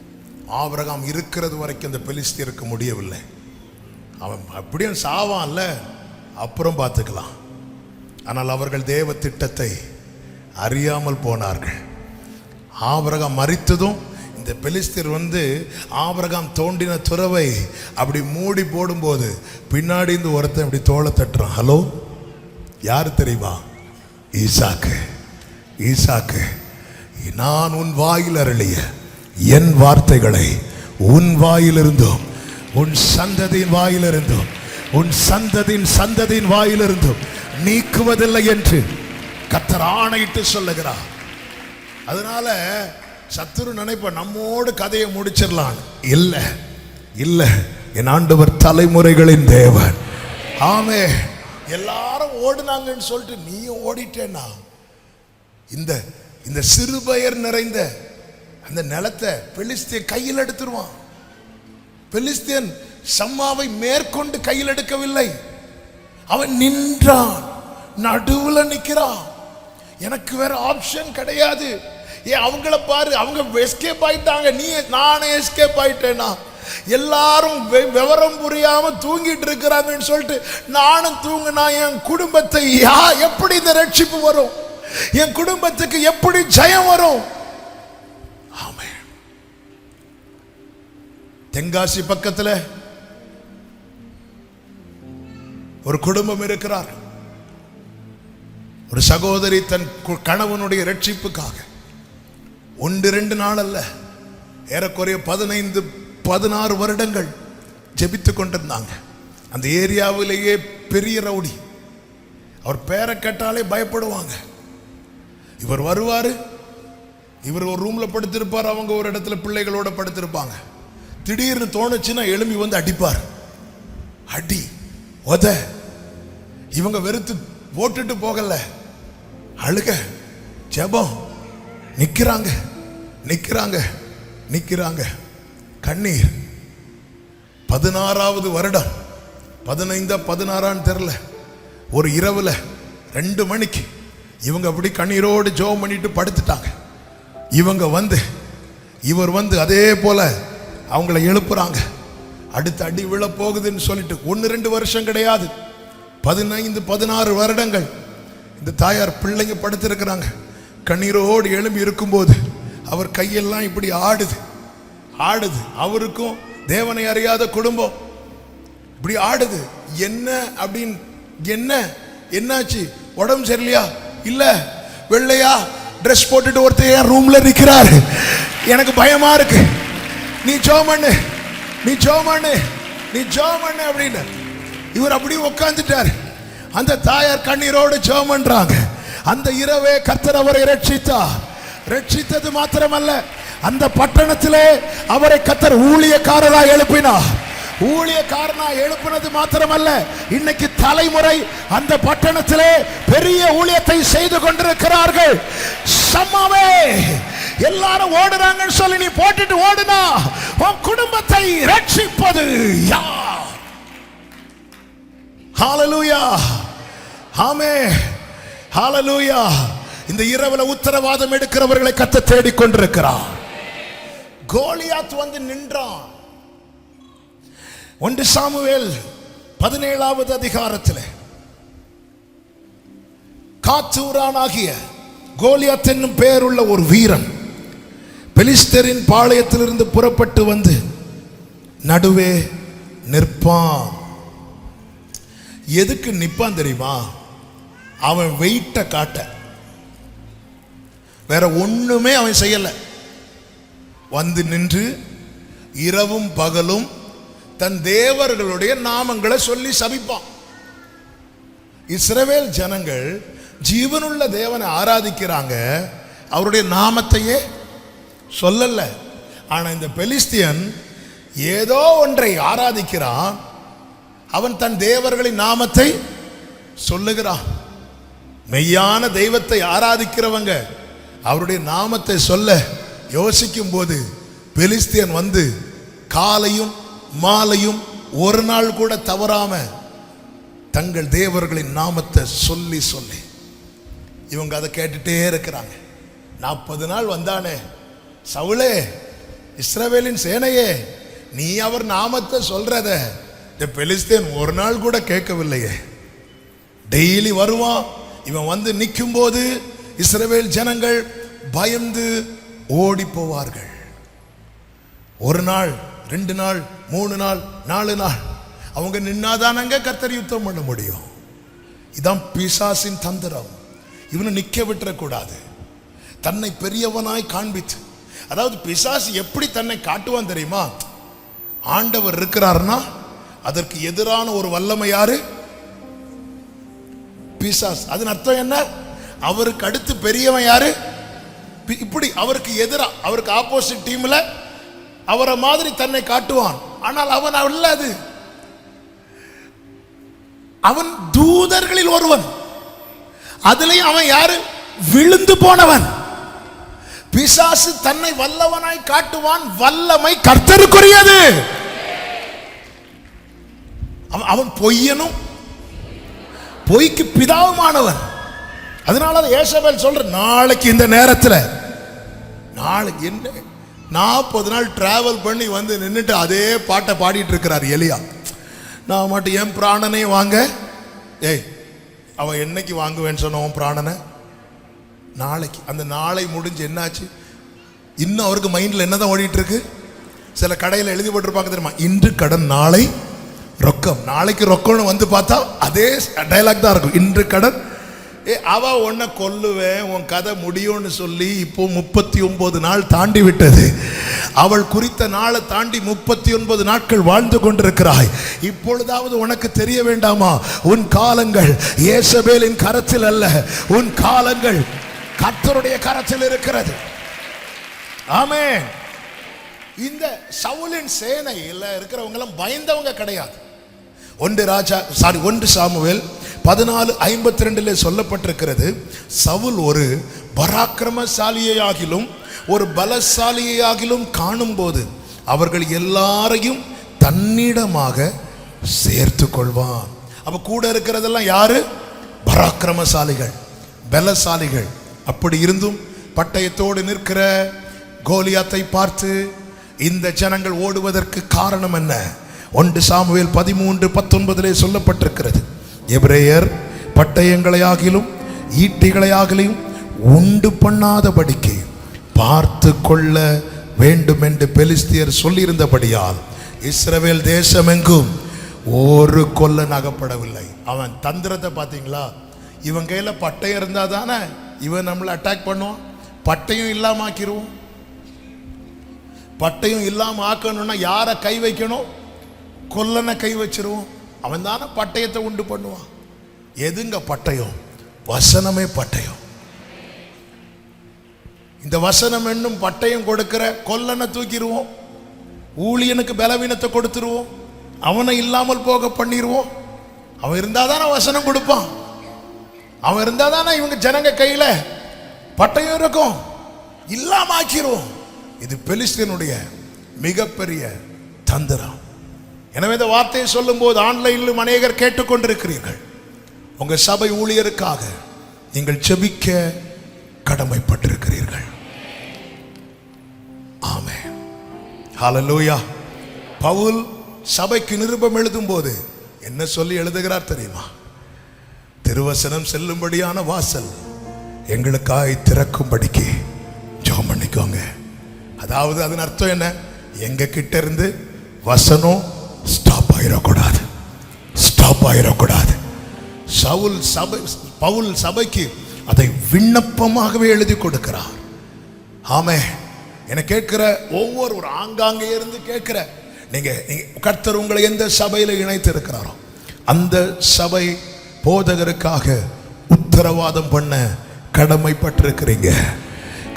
ஆபிரகாம் இருக்கிறது வரைக்கும் அந்த பெலிஸ்தியருக்கு முடியவில்லை. அவன் அப்படியே சாவான்ல, அப்புறம் பார்த்துக்கலாம். ஆனால் அவர்கள் தேவ திட்டத்தை அறியாமல் போனார்கள். ஆபிரகாம் மரித்ததும் இந்த பெலிஸ்தியர் வந்து ஆபிரகாம் தோண்டின துறவை அப்படி மூடி போடும்போது பின்னாடி இந்த ஒருத்தன் இப்படி தோளை தட்டுறான். ஹலோ, யாரு தெரியுமா? ஈசாக்கு, நான் உன் வாயில் அருளிய என் வார்த்தைகளை உன் வாயிலிருந்தும் உன் சந்ததியின் வாயிலிருந்தும் உன் சந்ததியின் வாயிலிருந்தும் நீக்குவதில்லை என்று கர்த்தர் ஆணையிட்டு சொல்லுகிறார். அதனால சத்துரு நினைப்ப நம்மோடு கதையை முடிச்சிடலாம். இல்ல இல்ல, என் ஆண்டவர் தலைமுறைகளின் தேவன். ஆமே. எல்லாரும் ஓடுனாங்கன்னு சொல்லிட்டு நீயும் ஓடிட்டேன்னா இந்த இந்த சிறுபயர் நிறைந்த அந்த நிலத்தை பெலிஸ்தியன் கையில் எடுத்துருவான். பெலிஸ்தியன் சம்மாவை மேற்கொண்டு கையில் எடுக்கவில்லை. அவன் நின்றான், நடுவுல நிக்கிறான். எனக்கு வேற ஆப்ஷன் கிடையாது. ஏன் அவங்கள பாரு, அவங்க எஸ்கேப் ஆயிட்டாங்க, நானே எஸ்கேப் ஆயிட்டேனா? எல்லாரும் விவரம் புரியாம தூங்கிட்டு இருக்கிறாங்கன்னு சொல்லிட்டு நானும் தூங்கினா என் குடும்பத்தை எப்படி இந்த ரட்சிப்பு வரும்? என் குடும்பத்துக்கு எப்படி ஜெயம் வரும்? ஆமென். தென்காசி பக்கத்துல ஒரு குடும்பம் இருக்கிறார். ஒரு சகோதரி தன் கணவனுடைய ரட்சிப்புக்காக 1-2 நாள் அல்ல, ஏறக்குறைய 15-16 வருடங்கள் ஜெபித்து கொண்டிருந்தாங்க. அந்த ஏரியாவிலேயே பெரிய ரவுடி. அவர் பேரை கேட்டாலே பயப்படுவாங்க. இவர் வருவாரு, இவர் ஒரு ரூம்ல படுத்திருப்பார், அவங்க ஒரு இடத்துல பிள்ளைகளோட படுத்திருப்பாங்க. திடீர்னு தோணுச்சுன்னா எழும்பி வந்து அடிப்பார். அடி உத. இவங்க வெறுத்து போட்டுட்டு போகல, அழுக, ஜெபம், நிக்கிறாங்க நிக்கிறாங்க நிக்கிறாங்க, கண்ணீர். 16வது வருடம், 15-16 தெரியல, ஒரு இரவுல 2 மணிக்கு இவங்க அப்படி கண்ணீரோடு ஜெபம் பண்ணிட்டு படுத்துட்டாங்க. இவர் வந்து அதே போல அவங்கள எழுப்புறாங்க. அடுத்த அடி விழ போகுதுன்னு சொல்லிட்டு 1-2 வருஷம் கிடையாது, 15-16 வருடங்கள் இந்த தாயார் பிள்ளைங்க படுத்திருக்கிறாங்க. கண்ணீரோடு எழும்பி இருக்கும்போது அவர் கையெல்லாம் இப்படி ஆடுது. அவருக்கும் தேவனை அறியாத குடும்பம் இப்படி ஆடுது. என்ன அப்படின்னு, என்னாச்சு? உடம்பு சரியில்லையா? இல்ல. வெள்ளையா ட்ரெஸ் போட்டுட்டு ஒருத்தர் என் ரூம்ல நிக்கிறாரு. எனக்கு பயமா இருக்கு. நீ ஜெபம் பண்ணு அப்படின்னு இவர் அப்படி உட்கார்ந்துட்டார். அந்த தாயார் கண்ணீரோடு ஜெபம் பண்றாங்க. அந்த இரவே கர்த்தர் அவரை ரட்சித்தது மாத்திரமல்ல, அந்த பட்டணத்திலே அவரை கர்த்தர் ஊழியக்காரரா எழுப்பினார். ஊழியக்காரனா எழுப்பினது மாத்திரமல்ல, இன்னைக்கு தலைமுறை அந்த பட்டணத்திலே பெரிய ஊழியத்தை செய்து கொண்டிருக்கிறார்கள். சம்மாவே எல்லாரும் ஓடுறாங்கன்னு சொல்லி நீ போட்டுட்டு ஓடுனா உன் குடும்பத்தை ரட்சிப்பது யார்? ஹalleluya, ஆமென், ஹalleluya. இந்த இரவுல உத்தரவாதம் எடுக்கிறவர்களை கர்த்தர் தேடிக் கொண்டிருக்கிறார். கோலியாத் வந்து நின்றான். 1 சாமுவேல் 17வது அதிகாரத்தில் காத்தூரானாகிய கோலியாத் என்னும் பெயருள்ள ஒரு வீரன் பெலிஸ்தரின் பாளையத்திலிருந்து புறப்பட்டு வந்து நடுவே நிற்பான். எதுக்கு நிற்பான் தெரியுமா? அவன் வெயிட்ட காட்ட. வேற ஒண்ணுமே அவன் செய்யல. வந்து நின்று இரவும் பகலும் தன் தேவர்களுடைய நாமங்களை சொல்லி சபிப்பான். இஸ்ரவேல் ஜனங்கள் ஜீவனுள்ள தேவனை ஆராதிக்கிறாங்க, அவருடைய நாமத்தையே சொல்லல. ஆனா இந்த பெலிஸ்தியன் ஏதோ ஒன்றை ஆராதிக்கிறான், அவன் தன் தேவர்களின் நாமத்தை சொல்லுகிறான். மெய்யான தெய்வத்தை ஆராதிக்கிறவங்க அவருடைய நாமத்தை சொல்ல யோசிக்கும் போது பெலிஸ்தியன் வந்து காலையும் மாலையும் ஒரு நாள் கூட தவறாம தங்கள் தேவர்களின் நாமத்தை சொல்லி இவங்க அதை கேட்டுட்டே இருக்கிறாங்க. 40 நாள் வந்தானே சவுலே, இஸ்ரவேலின் சேனையே, நீ அவர் நாமத்தை சொல்றத இந்த பெலிஸ்தியன் ஒரு நாள் கூட கேட்கவில்லையே. டெய்லி வருவான். இவன் வந்து நிற்கும் போது இஸ்ரவேல் ஜனங்கள் பயந்து ஓடி போவார்கள். 1 நாள், 2 நாள், 3 நாள், 4 நாள் அவங்க நின்னாதானங்க கர்த்தர் யுத்தம் பண்ண முடியும். இதான் பிசாசின் தந்திரம். இவனை நிக்க விட்டுறக்கூடாது. தன்னை பெரியவனாய் காண்பித்து, அதாவது பிசாசு எப்படி தன்னை காட்டுவான் தெரியுமா? ஆண்டவர் இருக்கிறார்னா அதற்கு எதிரான ஒரு வல்லமை யாரு? பிசாஸ். அதன் அர்த்தம் என்ன? அவருக்கு அடுத்து பெரியவன் யாரு? இப்படி அவருக்கு எதிரா, அவருக்கு ஆப்போசிட் டீம்ல அவரை மாதிரி தன்னை காட்டுவான். ஆனால் அவன் அல்லது, அவன் தூதர்களில் ஒருவன். அதுலயும் அவன் யாரு? விழுந்து போனவன். பிசாசு தன்னை வல்லவனாய் காட்டுவான். வல்லமை கர்த்தருக்குரியது. அவன் பொய்யனும் பொய்க்கு பிதாவுமானவன். அதனால ஏசபேல் சொல்ற, நாளைக்கு இந்த நேரத்தில், நாளைக்கு என்ன 40 நாள் டிராவல் பண்ணி வந்து நின்றுட்டு அதே பாட்டை பாடிட்டு இருக்கிறார் எலியா. நான் மட்டும் என் பிராணனை வாங்க. ஏய், அவன் என்னைக்கு வாங்குவேன்னு சொன்னவன் பிராணனை? நாளைக்கு. அந்த நாளை முடிஞ்சு என்னாச்சு? இன்னும் அவருக்கு மைண்டில் என்னதான் ஓடிட்டு இருக்கு? சில கடையில் எழுதி போட்டிருப்பாங்க தெரியுமா, இன்று கடன் நாளை ரொக்கம். நாளைக்கு ரொக்கம்னு வந்து பார்த்தா அதே டைலாக் தான் இருக்கும், இன்று கடன். அவ உன்னை கொல்லுவேன், உன் கதை முடியும்னு சொல்லி இப்போ 39 நாள் தாண்டி விட்டது. அவள் குறித்த நாளை தாண்டி 39 நாட்கள் வாழ்ந்து கொண்டிருக்கிறாய். இப்பொழுதாவது உனக்கு தெரிய வேண்டாமா, உன் காலங்கள் ஏசபேலின் கரத்தில் அல்ல, உன் காலங்கள் கர்த்தருடைய கரத்தில் இருக்கிறது. ஆமென். இந்த சவுலின் சேனையில் இருக்கிறவங்க எல்லாம் பயந்தவங்க கிடையாது. 1 சாமுவேல் 14:52 சொல்லப்பட்டிருக்கிறது, சவுல் ஒரு பராக்கிரமசாலியாகிலும் ஒரு பலசாலியாகிலும் காணும்போது அவர்கள் எல்லாரையும் தன்னிடமாக சேர்த்து கொள்வான். அப்ப கூட இருக்கிறதெல்லாம் யாரு? பராக்கிரமசாலிகள், பலசாலிகள். அப்படி இருந்தும் பட்டயத்தோடு நிற்கிற கோலியாத்தை பார்த்து இந்த ஜனங்கள் ஓடுவதற்கு காரணம் என்ன? 1 சாமுவேல் 13:19 சொல்லப்பட்டிருக்கிறது, எபிரேயர் பட்டயங்களையாகிலும் ஈட்டிகளையாகிலும் உண்டு பண்ணாதபடிக்கு பார்த்து கொள்ள வேண்டும் என்று பெலிஸ்தியர் சொல்லியிருந்தபடியால் இஸ்ரவேல் தேசம் எங்கும் ஒரு கொல்லன் அகப்படவில்லை. அவன் தந்திரத்தை பார்த்தீங்களா? இவன் கையில பட்டயம் இருந்தா தானே இவன் நம்மளை அட்டாக் பண்ணுவான். பட்டயம் இல்லாம ஆக்கிடுவோம். பட்டயம் இல்லாம ஆக்கணும்னா யாரை கை வைக்கணும்? கொல்லனை கை வச்சிருவோம். அவன் தானே பட்டயத்தை உண்டு பண்ணுவான். எதுங்க பட்டயம்? வசனமே பட்டயம். இந்த வசனம் என்னும் பட்டயம் கொடுக்கிற கொல்லனை தூக்கிடுவோம். ஊழியனுக்கு பலவீனத்தை கொடுத்துருவோம். அவனை இல்லாமல் போக பண்ணிடுவோம். அவன் இருந்தாதானே வசனம் கொடுப்பான். அவன் இருந்தாதானே இவங்க ஜனங்க கையில பட்டயம் இருக்கும். இல்லாம ஆக்கிடுவோம். இது பெலிஸ்தீனுடைய மிகப்பெரிய தந்திரம். எனவே இந்த வார்த்தையை சொல்லும் போது ஆன்லைனிலும் அநேகர் கேட்டுக்கொண்டிருக்கிறீர்கள். உங்க சபை ஊழியருக்காக நீங்கள் செபிக்க கடமைப்பட்டிருக்கிறீர்கள். ஆமென். ஹல்லேலூயா. பவுல் சபைக்கு நிருபம் எழுதும் போது என்ன சொல்லி எழுதுகிறார் தெரியுமா? திருவசனம் செல்லும்படியான வாசல் எங்களுக்காய் திறக்கும்படிக்கு ஜெபம் பண்ணிக்கோங்க. அதாவது அதன் அர்த்தம் என்ன? எங்க கிட்ட இருந்து வசனம் ஸ்டாப் ஆயிடக்கூடாது, ஸ்டாப் ஆயிடக்கூடாது. பவுல் சபைக்கு அதை விண்ணப்பமாகவே எழுதி கொடுக்கிறார். ஆமே. என கேட்கிற ஒவ்வொரு ஆங்காங்கே இருந்து கேட்கிற நீங்க கர்த்தர் உங்களை எந்த சபையில இணைத்து இருக்கிறாரோ அந்த சபை போதகருக்காக உத்தரவாதம் பண்ண கடமைப்பட்டிருக்கிறீங்க.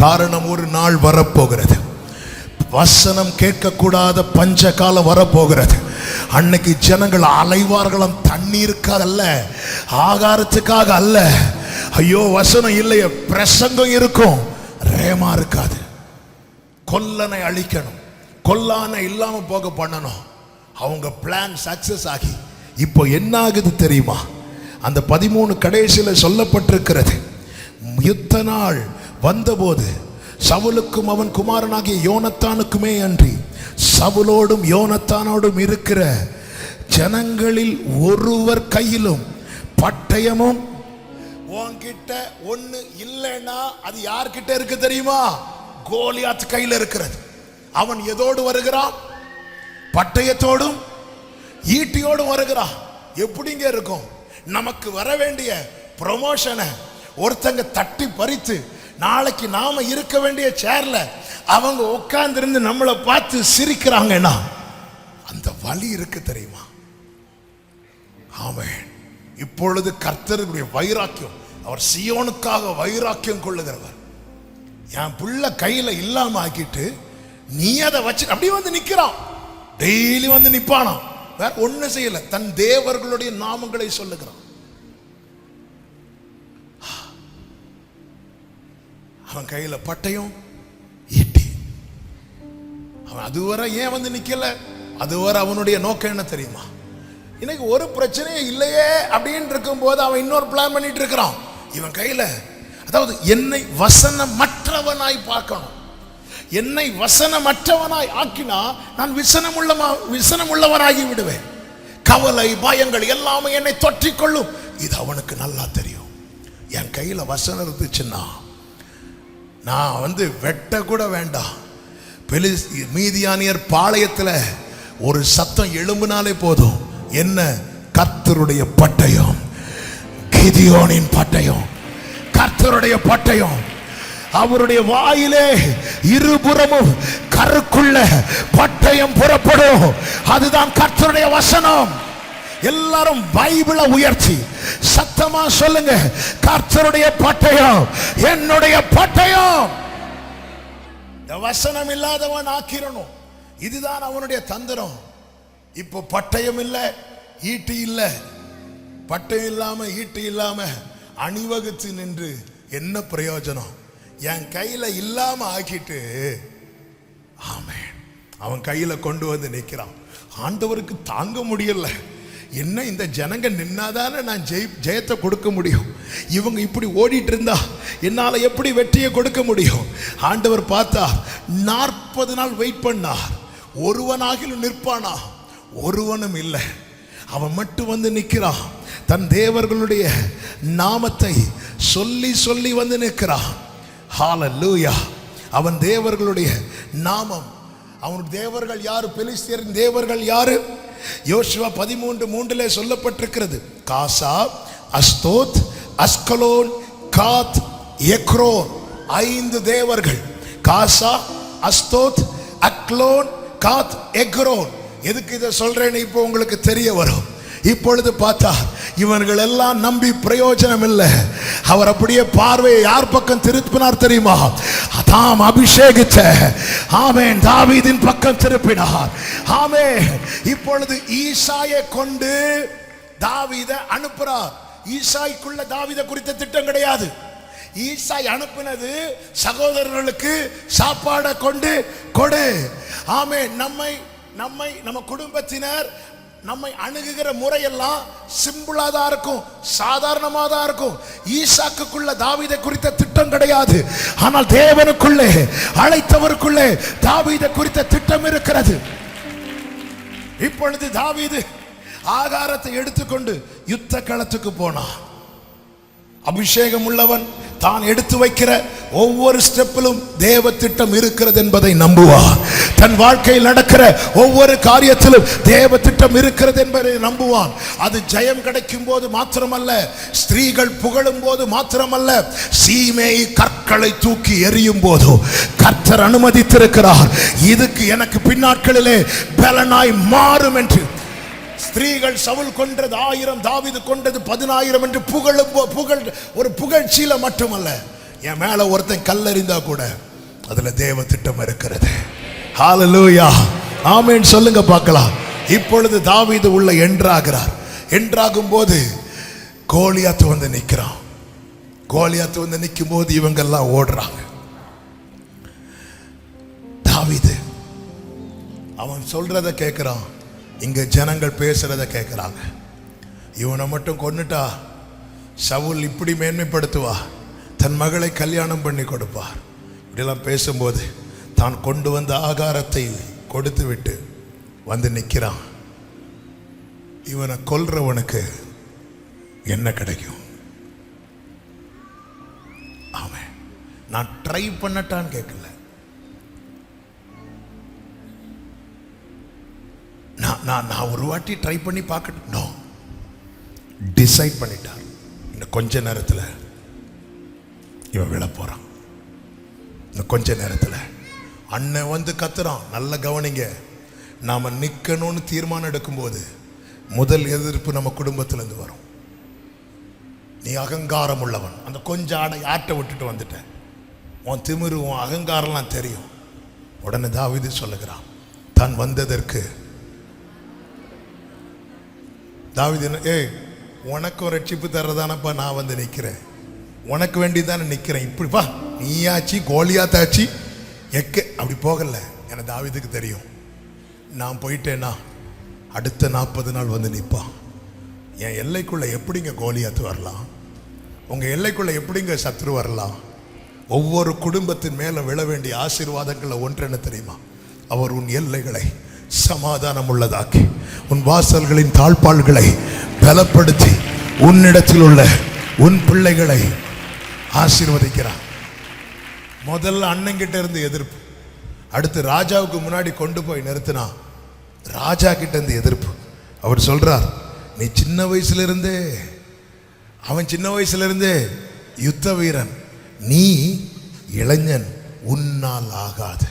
காரணம், ஒரு நாள் வரப்போகிறது, வசனம் கேட்கக்கூடாத பஞ்ச காலம் வரப்போகிறது. அன்னைக்கு ஜனங்கள் அலைவார்களாம், தண்ணீருக்காக அல்ல, ஆகாரத்துக்காக அல்ல. ஐயோ வசனம் இல்லையே, பிரசங்கம் இருக்கும், ரேமா இருக்காது. கொல்லனை அழிக்கணும், கொல்லானை இல்லாம போக பண்ணணும். அவங்க பிளான் சக்சஸ் ஆகி இப்போ என்ன ஆகுது தெரியுமா? அந்த 13 கடைசியில் சொல்லப்பட்டிருக்கிறது, யுத்த நாள் வந்தபோது சவுலுக்கும் அவன் குமாரனாகிய யோனத்தானுக்குமே அன்றி சவுலோடும் யோனத்தானோடும் இருக்கிற ஜனங்களில் ஒருவர் கையிலும் பட்டயமும் உன்கிட்ட ஒண்ணு இல்லைன்னா அது யார்கிட்ட இருக்கு தெரியுமா? கோலியாத் கையில் இருக்கிறது. அவன் எதோடு வருகிறான்? பட்டயத்தோடும் ஈட்டியோடும் வருகிறான். எப்படிங்க இருக்கும்? நமக்கு வர வேண்டிய ப்ரொமோஷனை ஒருத்தங்க தட்டி பறித்து நாளைக்கு நாம இருக்க வேண்டிய சேர்ல அவங்க உட்கார்ந்து இருந்து நம்மளை பார்த்து சிரிக்கிறாங்கன்னா அந்த வலி இருக்கு தெரியுமா? ஆமென். இப்பொழுது கர்த்தருடைய வைராக்கியம், அவர் சீயோனுக்காக வைராக்கியம் கொள்ளுகிறவர். என் பிள்ளை கையில இல்லாம ஆக்கிட்டு நீ அதை வச்சு அப்படியே வந்து நிக்கிறான். டெய்லி வந்து நிப்பானாம், வேற ஒண்ணு செய்யல, தன் தேவர்களுடைய நாமங்களை சொல்லுகிறான். அவன் கையில பட்டயம் ஈட்டி. அவன் அதுவரை ஏன் வந்து நிக்கல? அதுவரை அவனுடைய நோக்கம் என்ன தெரியுமா? இன்னைக்கு ஒரு பிரச்சனையே இல்லையே அப்படின்னு இருக்கும் போது அவன் இன்னொரு பிளான் பண்ணிட்டு இருக்கிறான். இவன் கையில, அதாவது என்னை வசனமற்றவனாய் பார்க்கணும். என்னை வசனமற்றவனாய் ஆக்கினா நான் விசனமுள்ளவனாகி விடுவேன். கவலை பயங்கள் எல்லாமே என்னை தொற்றிக்கொள்ளும். இது அவனுக்கு நல்லா தெரியும். என் கையில வசனம் இருந்துச்சுன்னா நான் வந்து வெட்ட கூட வேண்டாம். மீதியானியர் பாளையத்தில் ஒரு சத்தம் எழும்பினாலே போதும். என்ன? கர்த்தருடைய பட்டயம், கிதியோனின் பட்டயம், கர்த்தருடைய பட்டயம். அவருடைய வாயிலே இருபுறமும் கருக்குள்ள பட்டயம் புறப்படும். அதுதான் கர்த்தருடைய வசனம். எல்லாரும் பைபிளை உயர்த்தி சத்தமா சொல்லுங்க, கர்த்தருடைய பட்டயம் என்னுடைய பட்டயம். வசனம் இல்லாதவன் ஆக்கிரணும். இதுதான் அவனுடைய தந்திரம். இப்போ பட்டயம் இல்ல, ஈட்டி இல்ல. பட்டயம் இல்லாம ஈட்டி இல்லாம அணிவகுத்து நின்று என்ன பிரயோஜனம்? என் கையில இல்லாம ஆக்கிட்டு ஆமென் அவன் கையில கொண்டு வந்து நிற்கிறான். ஆண்டவருக்கு தாங்க முடியல. என்ன இந்த ஜனங்க நின்னாதானே நான் ஜெயத்தை கொடுக்க முடியும். இவங்க இப்படி ஓடிட்டு இருந்தா என்னால எப்படி வெற்றியை கொடுக்க முடியும்? ஆண்டவர் பார்த்தா 40 நாள் வெயிட் பண்ணார். ஒருவனாகிலும் நிற்பானா? ஒருவனும் இல்லை. அவன் மட்டும் வந்து நிற்கிறான். தன் தேவர்களுடைய நாமத்தை சொல்லி சொல்லி வந்து நிற்கிறான். ஹல்லேலூயா. அவன் தேவர்களுடைய நாமம். அவன் தேவர்கள் யாரு? பெலிஸ்தியரின் தேவர்கள் யாரு? யோசுவா 13:3 சொல்லப்பட்டிருக்கிறது. காசா, அஸ்தோத், அஸ்கலோன், காத், எக்ரோன். 5 தேவர்கள். காசா, அஸ்தோத், அக்லோன், காத், எக்ரோன். எதுக்கு இதை சொல்றேன்னு இப்போ உங்களுக்கு தெரிய வரும். இப்பொழுது பார்த்தா இவர்கள் எல்லாம் நம்பி பிரயோஜனம் இல்லை. அவர் அப்படியே பார்வையை யார் பக்கம் திருப்பினார் தெரியுமா? தாம் அபிஷேகித்த ஆமென் தாவீதின் பக்கம் திருப்பினார். ஆமென். இப்பொழுது ஈசாயை கொண்டு தாவீதை அனுப்புறார். ஈசாய்க்குள்ள தாவீதை குறித்த திட்டம் கிடையாது. ஈசாய் அனுப்பினது சகோதரர்களுக்கு சாப்பாடை கொண்டு கொடு. ஆமென். நம்ம குடும்பத்தினர் நம்மை அணுகுகிற முறையெல்லாம் சிம்பிளா தான் இருக்கும், சாதாரணமா தான் இருக்கும். ஈசாக்குள்ள தாவீதை குறித்த திட்டம் கிடையாது. ஆனால் தேவனுக்குள்ளே அழைத்தவருக்குள்ளே தாவீதை குறித்த திட்டம் இருக்கிறது. இப்பொழுது தாவீது ஆகாரத்தை எடுத்துக்கொண்டு யுத்த களத்துக்கு போனான். அபிஷேகம் உள்ளவன் தான் எடுத்து வைக்கிற ஒவ்வொரு ஸ்டெப்பிலும் தேவ திட்டம் இருக்கிறது என்பதை நம்புவான். தன் வாழ்க்கையில் நடக்கிற ஒவ்வொரு காரியத்திலும் தேவ திட்டம் இருக்கிறது என்பதை நம்புவான். அது ஜெயம் கிடைக்கும் போது மாத்திரமல்ல, ஸ்திரீகள் புகழும் போது மாத்திரமல்ல, சீமை கற்களை தூக்கி எறியும் போது கர்த்தர் அனுமதித்திருக்கிறார். இதுக்கு எனக்கு பின்னாட்களிலே பலனாய் மாறும் என்று. ஸ்திரீகள் சவுல் கொன்றது 1000, தாவீது கொன்றது 10000 என்று ஒரு புகழ்ச்சியில மட்டுமல்ல, என் மேல ஒருத்தன் கல்லறிந்தா கூட அதுல தேவ திட்டம் இருக்கிறது. ஹல்லேலூயா. ஆமென் சொல்லுங்க பார்க்கலாம். இப்பொழுது தாவீது உள்ள என்றாகிறார். என்றாகும் போது கோலியாத் வந்து நிற்கிறான். கோலியாத் வந்து நிற்கும் போது இவங்க எல்லாம் ஓடுறாங்க. தாவீது அவன் சொல்றத கேட்கிறான். இங்க ஜனங்கள் பேசுறத கேட்கிறாங்க. இவனை மட்டும் கொன்னுட்டா சவுல் இப்படி மேன்மைப்படுத்துவா, தன் மகளை கல்யாணம் பண்ணி கொடுப்பார். இப்படிலாம் பேசும்போது தான் கொண்டு வந்த ஆகாரத்தை கொடுத்து விட்டு வந்து நிற்கிறான். இவனை கொல்றவனுக்கு என்ன கிடைக்கும்? ஆமென். நான் ட்ரை பண்ணட்டான்னு கேட்கல, நான் ஒரு வாட்டி ட்ரை பண்ணி பார்க்கணும். டிசைட் பண்ணிட்டார். இன்னும் கொஞ்ச நேரத்தில் இவன் விழ போறான். இன்னும் கொஞ்ச நேரத்தில் அண்ணன் வந்து கத்துறான். நல்ல கவனிங்க. நாம நிக்கணும்னு தீர்மானம் எடுக்கும்போது முதல் எதிர்ப்பு நம்ம குடும்பத்திலிருந்து வரும். நீ அகங்காரம் உள்ளவன், அந்த கொஞ்சம் ஆட்டை விட்டுட்டு வந்துட்ட, உன் திமிரு உன் அகங்காரம்லாம் தெரியும். உடனே தாவீது சொல்லுகிறான், தான் வந்ததற்கு தாவீது, உனக்கும் ரட்சிப்பு தர்றதானப்பா நான் வந்து நிற்கிறேன், உனக்கு வேண்டிதானே நிற்கிறேன், இப்படிப்பா நீயாச்சு கோலியாத்தாச்சு அப்படி போகல. எனக்கு தாவீதுக்கு தெரியும், நான் போயிட்டேன்னா அடுத்த 40 நாள் வந்து நிற்பான். என் எல்லைக்குள்ள எப்படிங்க கோலியாத்து வரலாம், உங்க எல்லைக்குள்ள எப்படிங்க சத்ரு வரலாம்? ஒவ்வொரு குடும்பத்தின் மேல விழ வேண்டிய ஆசீர்வாதங்கள்ல ஒன்று என்ன தெரியுமா? அவர் உன் எல்லைகளை சமாதானம் உள்ளதாக்கி, உன் வாசல்களின் தாழ்பாள்களை பலப்படுத்தி, உன்னிடத்தில் உள்ள உன் பிள்ளைகளை ஆசீர்வதிக்கிறார். முதல்ல அண்ணங்கிட்ட இருந்து எதிர்ப்பு, அடுத்து ராஜாவுக்கு முன்னாடி கொண்டு போய் நிறுத்தினா ராஜா கிட்ட இருந்து எதிர்ப்பு. அவர் சொல்றார், நீ சின்ன வயசுல இருந்தே, அவன் சின்ன வயசுல இருந்தே யுத்த வீரன், நீ இளைஞன், உன்னால் ஆகாது,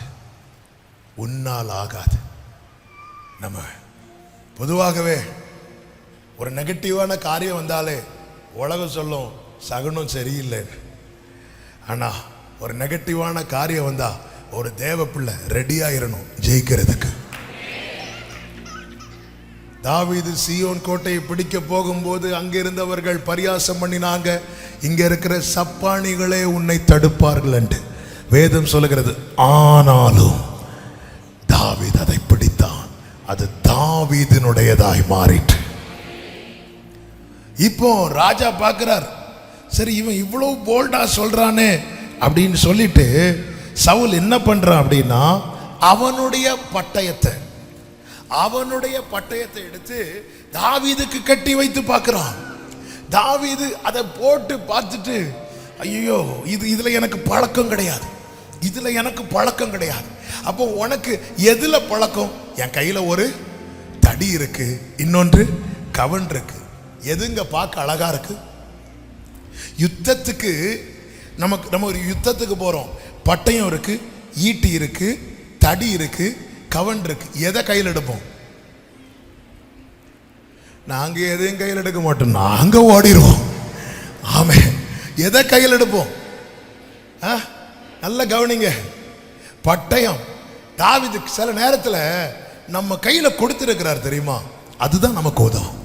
உன்னால் ஆகாது. நம்ம பொதுவாகவே ஒரு நெகட்டிவான காரியம் வந்தாலே உலகம் சொல்லும் சகுனம் சரியில்லைன்னு. ஆனா ஒரு நெகட்டிவான காரியம் வந்தா ஒரு தேவ பிள்ளை ரெடியாயிரணும் ஜெயிக்கிறதுக்கு. தாவீது சீயோன் கோட்டையை பிடிக்க போகும்போது அங்க இருந்தவர்கள் பரியாசம் பண்ணினாங்க, இங்க இருக்கிற சப்பானிகளே உன்னை தடுப்பார்கள் என்று வேதம் சொல்லுகிறது. ஆனாலும் தாவீது அதை பிடித்தான், அது தாவீதினுடையதாய் மாறிற்று. இப்போ ராஜா பார்க்கிறார், சரி இவன் இவ்வளவு போல்டா சொல்றானே அப்படின்னு சொல்லிட்டு சவுல் என்ன பண்றான் அப்படின்னா, அவனுடைய பட்டயத்தை எடுத்து தாவீதுக்கு கட்டி வைத்து பார்க்கிறான். தாவீது அதை போட்டு பார்த்துட்டு, ஐயோ இதுல எனக்கு பழக்கம் கிடையாது, இதுல எனக்கு பழக்கம் கிடையாது. அப்போ உனக்கு எதுல பழக்கம்? என் கையில ஒரு தடி இருக்கு, இன்னொன்று கவன் இருக்கு, எதுங்க பார்க்க அழகா இருக்கு? யுத்தத்துக்கு நம்ம ஒரு யுத்தத்துக்கு போறோம், பட்டயம் இருக்கு, ஈட்டி இருக்கு, தடி இருக்கு, கவன் இருக்கு, எதை கையில் எடுப்போம்? நாங்க எதையும் கையில் எடுக்க மாட்டோம், நாங்க ஓடிடுவோம். ஆமே, எதை கையில் எடுப்போம்? நல்ல கவனிங்க, பட்டயம். தாவீது சில நேரத்தில் நம்ம கையில கொடுத்திருக்கிறார் தெரியுமா, அதுதான் நமக்கு உதவும்.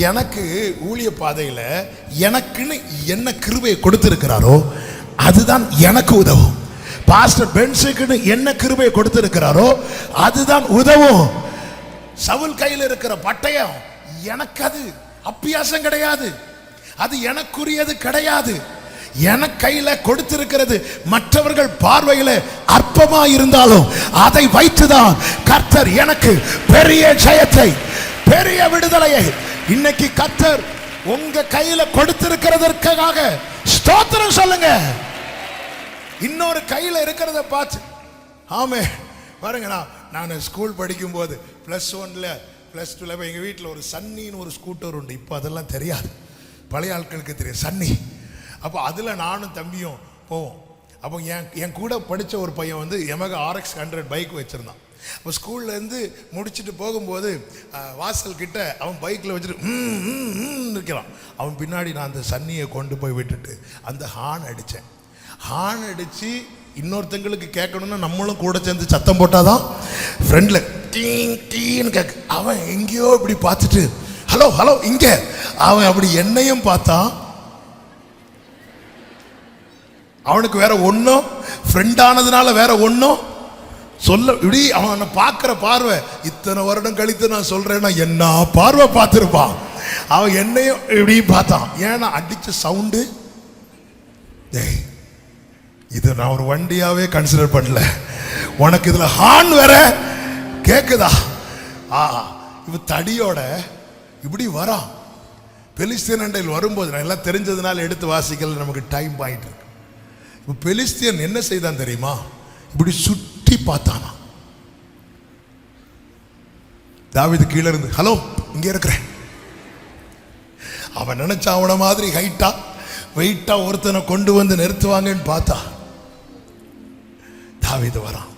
எனக்கு ஊழிய பாதையில எனக்குன்னு என்ன கிருபையை கொடுத்திருக்கிறாரோ அதுதான் எனக்கு உதவும். பாஸ்டர் பென்ஸுக்குன்னு என்ன கிருபையை கொடுத்திருக்கிறாரோ அதுதான் உதவும். சவுல் கையில் இருக்கிற பட்டயம் எனக்கு அது அப்பியாசம் கிடையாது, அது எனக்குரியது கிடையாது. எனக்கு கையில கொடுத்திருக்கிறது மற்றவர்கள் பார்வையில அற்பமா இருந்தாலும் அதை வைத்துதான் கர்த்தர் எனக்கு பெரிய ஜெயத்தை, பெரிய விடுதலையை இன்னைக்கு கர்த்தர் உங்க கையில கொடுத்திருக்கிறதற்காக ஸ்தோத்திரம் சொல்லுங்க. இன்னொரு கையில இருக்கிறத பார்த்து ஆமே பாருங்க. நான் ஸ்கூல் படிக்கும் போது +1ல +2ல எங்க வீட்டில் ஒரு சன்னின்னு ஒரு ஸ்கூட்டர் உண்டு. இப்போ அதெல்லாம் தெரியாது, பழைய ஆட்களுக்கு தெரியும் சன்னி. அப்போ அதில் நானும் தம்பியும் போவோம். அப்போ என் கூட படித்த ஒரு பையன் வந்து Yamaha RX 100 பைக் வச்சுருந்தான். அப்போ ஸ்கூல்லேருந்து முடிச்சுட்டு போகும்போது வாசல் கிட்ட அவன் பைக்கில் வச்சுட்டு இருக்கிறான். அவன் பின்னாடி நான் அந்த சன்னியை கொண்டு போய் விட்டுட்டு அந்த ஹார்ன் அடித்தேன். ஹார்ன் அடித்து இன்னொருத்தங்களுக்கு கேட்கணும்னா நம்மளும் கூட சேர்ந்து சத்தம் போட்டாதான் ஃப்ரெண்டில் டீன் டீன்னு கேட்க. அவன் எங்கேயோ இப்படி பார்த்துட்டு ஹலோ ஹலோ இங்கே, அவன் அப்படி என்னையும் பார்த்தான். அவனுக்கு வேற ஒன்றும் ஃப்ரெண்டானதுனால வேற ஒன்றும் சொல்ல, இப்படி அவனை பார்க்குற பார்வை இத்தனை வருடம் கழித்து நான் சொல்றேன்னா என்ன பார்வை பார்த்துருப்பான். அவன் என்னையும் இப்படி பார்த்தான். ஏன்னா அடிச்ச சவுண்டு இது நான் ஒரு வண்டியாவே கன்சிடர் பண்ணல. உனக்கு இதுல ஹார்ன் வேற கேக்குதா? இவ தடியோட இப்படி வரான். பெலிஸ்தியன் அண்டையில் வரும்போது நான் எல்லாம் தெரிஞ்சதுனால எடுத்து வாசிக்கல, நமக்கு டைம் பாயிண்ட் இருக்கு. இப்போ பெலிஸ்தியன் என்ன செய்தான் தெரியுமா? இப்படி சுற்றி பார்த்தானா. தாவீது கீழே இருந்து ஹலோ இங்கே இருக்கிறேன். அவன் நினைச்சா அவன மாதிரி ஹைட்டா வெயிட்டா ஒருத்தனை கொண்டு வந்து நிறுத்துவாங்கன்னு பார்த்தா தாவீது வரான்.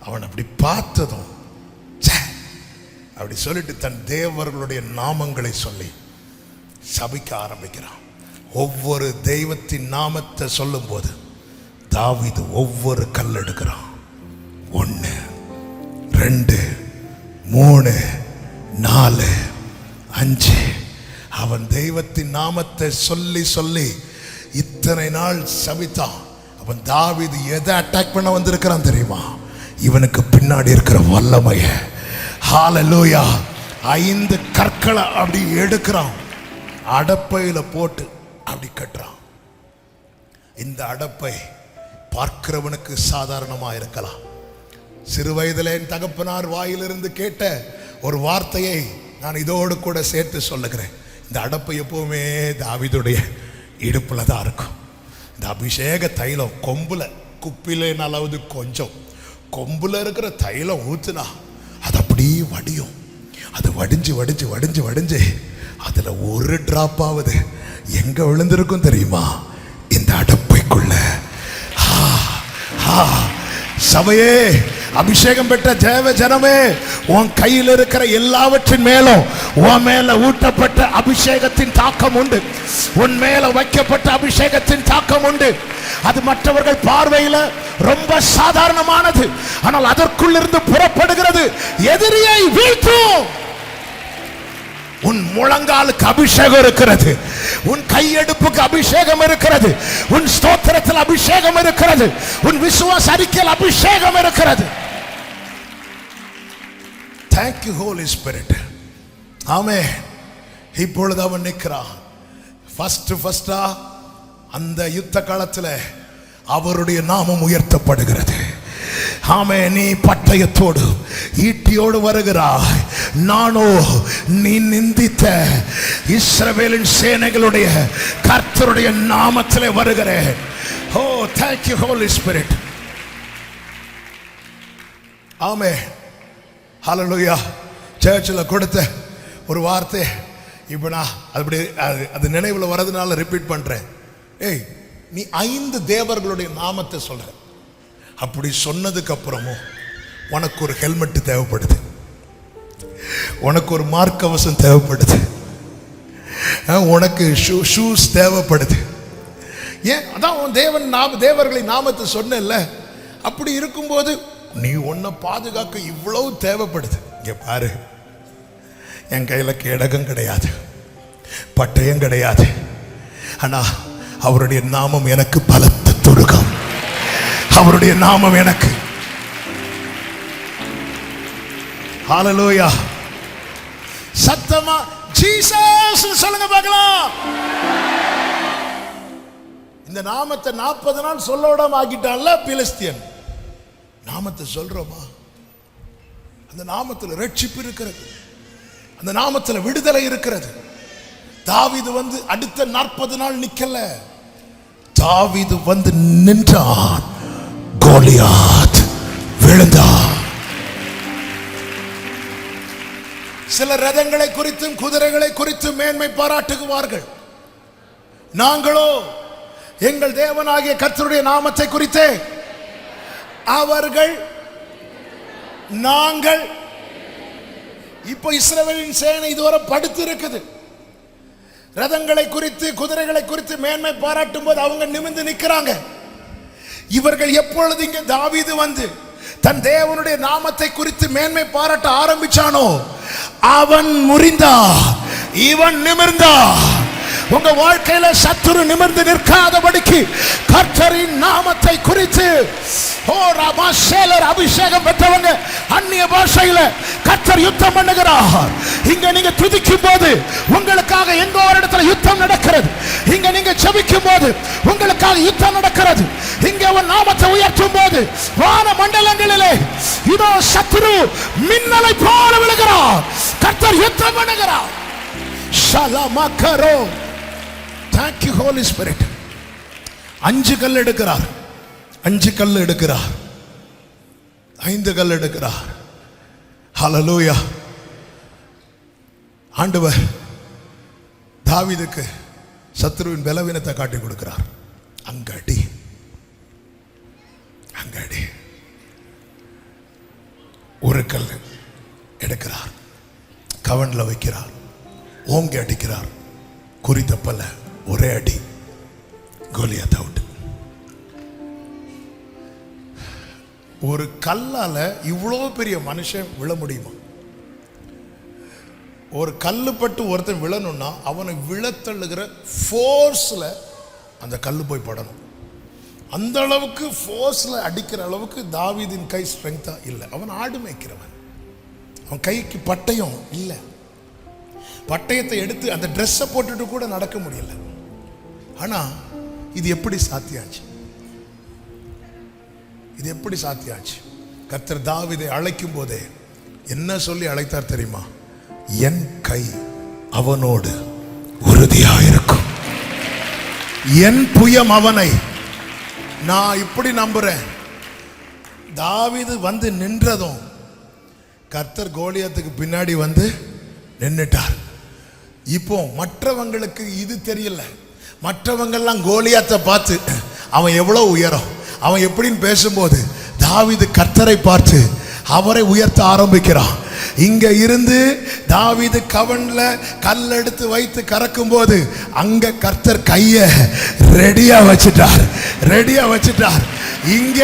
அவன் அப்படி பார்த்ததும் அப்படி சொல்லிட்டு தன் தேவர்களுடைய நாமங்களை சொல்லி சபிக்க ஆரம்பிக்கிறான். ஒவ்வொரு தெய்வத்தின் நாமத்தை சொல்லும் போது தாவீது ஒவ்வொரு கல் எடுக்கிறான். 1 2 3 4 5. அவன் தெய்வத்தின் நாமத்தை சொல்லி சொல்லி இத்தனை நாள் சபித்தான். அவன் தாவீது எதை அட்டாக் பண்ண வந்திருக்கிறான் தெரியுமா? இவனுக்கு பின்னாடி இருக்கிற வல்லமைய. ஹல்லேலூயா. 5 கற்களை அப்படி எடுக்கிறான், அடப்பையில போட்டு அப்படி கட்டுறான். இந்த அடப்பை பார்க்கிறவனுக்கு சாதாரணமா இருக்கலாம். சிறு வயதிலே என் தகப்பனார் வாயிலிருந்து கேட்ட ஒரு வார்த்தையை நான் இதோடு கூட சேர்த்து சொல்லுகிறேன். இந்த அடப்பை எப்பவுமே தாவீதுடைய இடுப்புல தான் இருக்கும். இந்த அபிஷேக தைலம் கொம்புல, குப்பிலேனாலாவது கொஞ்சம், கொம்புல இருக்கிற தைலம் ஊத்துனா அது அப்படியே வடியும். அது வடிஞ்சு வடிஞ்சு வடிஞ்சு வடிஞ்சு அதுல ஒரு டிராப்பாவது எங்க விழுந்திருக்கும் தெரியுமா? இந்த அடப்பைக்குள்ள. சபையே, அபிஷேகம் பெற்ற தேவ ஜனமே, உன் கையில் இருக்கிற எல்லாவற்றின் மேலும் உன் மேல ஊட்டப்பட்ட அபிஷேகத்தின் தாக்கம் உண்டு. உன் மேல வைக்கப்பட்ட அபிஷேகத்தின் தாக்கம் உண்டு. அது மற்றவர்கள் பார்வையில ரொம்ப சாதாரணமானது, ஆனால் அதற்குள்ளிருந்து புறப்படுகிறது எதிரியை வீழ்த்தும். உன் முழங்காலுக்கு அபிஷேகம் இருக்கிறது, உன் கையெடுப்புக்கு அபிஷேகம் இருக்கிறது, உன் ஸ்தோத்திரத்தில் அபிஷேகம் இருக்கிறது, உன் விசுவாச அறிக்கையில் அபிஷேகம் இருக்கிறது. Thank you Holy Spirit. ஆமென். இப்பொழுது அவன் நிற்கிறான். ஃபர்ஸ்டா அந்த யுத்த காலத்தில் அவருடைய நாமம் உயர்த்தப்படுகிறது. ஆமே, நீ பட்டயத்தோடு ஈட்டியோடு வருகிறாய், நானோ நீ நிந்தித்த இஸ்ரவேலின் சேனைகளுடைய கர்த்தருடைய நாமத்திலே வருகிறேன். ஓ, thank you Holy Spirit. ஆமே, ஹல்லேலூயா. சர்ச்சில் கொடுத்த ஒரு வார்த்தை இப்போ நான் அது நினைவில் வரதுனால ரிப்பீட் பண்றேன். ஏய், நீ 5 தேவர்களுடைய நாமத்தை சொல்ற. அப்படி சொன்னதுக்கு அப்புறமும் உனக்கு ஒரு ஹெல்மெட் தேவைப்படுது, உனக்கு ஒரு மார்க்கவசம் தேவைப்படுது, உனக்கு ஷூஸ் தேவைப்படுது. ஏன்? அதான் உன் தேவர்களை நாமத்தை சொன்னேன்ல. அப்படி இருக்கும்போது நீ உன்னை பாதுகாக்க இவ்வளவு தேவைப்படுது. இங்க பாரு, என் கையில கேடகம் கிடையாது, பட்டயம் கிடையாது, ஆனா அவருடைய நாமம் எனக்கு பலத்த துருகம். அவருடைய நாமம் எனக்கு. ஹல்லேலூயா. சத்தமா ஜீசஸ் சொல்லுங்க பார்க்கலாம். இந்த நாமத்தை 40 நாள் சொல்ல விடாம ஆக்கிட்டான்ல பிலிஸ்தியன். நாமத்தை சொல்றோமா? அந்த நாமத்தில் ரட்சிப்பு இருக்கிறது, அந்த நாமத்தில் விடுதலை இருக்கிறது. தாவீது வந்து அடுத்த 40 நாள் நிக்கல, தாவீது வந்து நின்றான். கோலியாத் விழுந்தான். சில ரதங்களை குறித்தும் குதிரைகளை குறித்தும் மேன்மை பாராட்டுவார்கள். நாங்களோ எங்கள் தேவனாகிய கர்த்தருடைய நாமத்தை குறித்தே அவர்கள் நாங்கள். இப்போ இஸ்ரவேலின் சேனை இதுவரை படுத்து இருக்குது. ரதங்களை குறித்து குதிரைகளை குறித்து மேன்மை பாராட்டும் போது அவங்க நிமிர்ந்து நிற்கிறாங்க. இவர்கள் எப்பொழுது இங்க தாவீது வந்து தன் தேவனுடைய நாமத்தை குறித்து மேன்மை பாராட்ட ஆரம்பிச்சானோ அவன் முறிந்தா, இவன் நிமிர்ந்தா. உங்க வாழ்க்கையில சத்துரு நிமிர்ந்து நிற்காதபடிக்கு கர்த்தரின் நாமத்தை குறித்து அபிஷேகம் பெற்றவங்க அந்நிய பாஷையில கர்த்தர் யுத்தம் பண்ணுகிறார். இங்க நீங்க துதிக்கும் போது உங்களுக்காக எங்க ஒரு இடத்துல யுத்தம் நடக்கிறது. இங்க நீங்க ஜெபிக்கும் போது உங்களுக்காக யுத்தம் நடக்கிறது. இங்க ஒரு நாமத்தை உயர்த்தும் போது வான மண்டலங்களிலே இதோ சத்துரு மின்னலை போல விழுகிறார். கர்த்தர் யுத்தம் பண்ணுகிறார். ஷலமகரோ. Thank you Holy Spirit. 5 கல் எடுக்கிறார், 5 கல் எடுக்கிறார், 5 கல் எடுக்கிறார். ஹல்லேலூயா. ஆண்டவர் தாவீதுக்கு சத்துருவின் பலவீனத்தை காட்டி கொடுக்கிறார். அங்கடி அங்கடி ஒரு கல் எடுக்கிறார், கவன்ல வைக்கிறார், ஓங்கி அடிக்கிறார். குறி தப்பல, ஒரே அடி, கோலியாத் அவுட். ஒரு கல்லால இவ்வளோ பெரிய மனுஷன் விழ முடியுமா? ஒரு கல்லு பட்டு ஒருத்தன் விழணும்னா அவனை விழத்தள்ளுகிற ஃபோர்ஸ்ல அந்த கல்லு போய் படணும். அந்த அளவுக்கு ஃபோர்ஸ்ல அடிக்கிற அளவுக்கு தாவீதின் கை ஸ்ட்ரெங்தா இல்லை. அவன் ஆடு மேய்க்கிறவன், அவன் கைக்கு பட்டயம் இல்லை. பட்டயத்தை எடுத்து அந்த ட்ரெஸ்ஸை போட்டுட்டு கூட நடக்க முடியல. ஆனா இது எப்படி சாத்தியாச்சு? இது எப்படி சாத்தியாச்சு? கர்த்தர் தாவீதை அழைக்கும் போதே என்ன சொல்லி அழைத்தார் தெரியுமா? என் கை அவனோடு உறுதியாயிருக்கும், என் புயம் அவனை. நான் இப்படி நம்புறேன். தாவீது வந்து நின்றதும் கர்த்தர் கோலியாத்துக்கு பின்னாடி வந்து நின்னுட்டார். இப்போ மற்றவங்களுக்கு இது தெரியல. மற்றவங்கெல்லாம் கோலியாத்தை பார்த்து அவன் எவ்வளவு உயரம், அவன் எப்படின்னு பேசும்போது தாவீது கர்த்தரை பார்த்து அவரை உயர்த்த ஆரம்பிக்கிறான். இங்க இருந்து தாவீது கவன்ல கல் எடுத்து வைத்து கறக்கும் போது அங்க கர்த்தர் கைய ரெடியா வச்சிட்டார். இங்க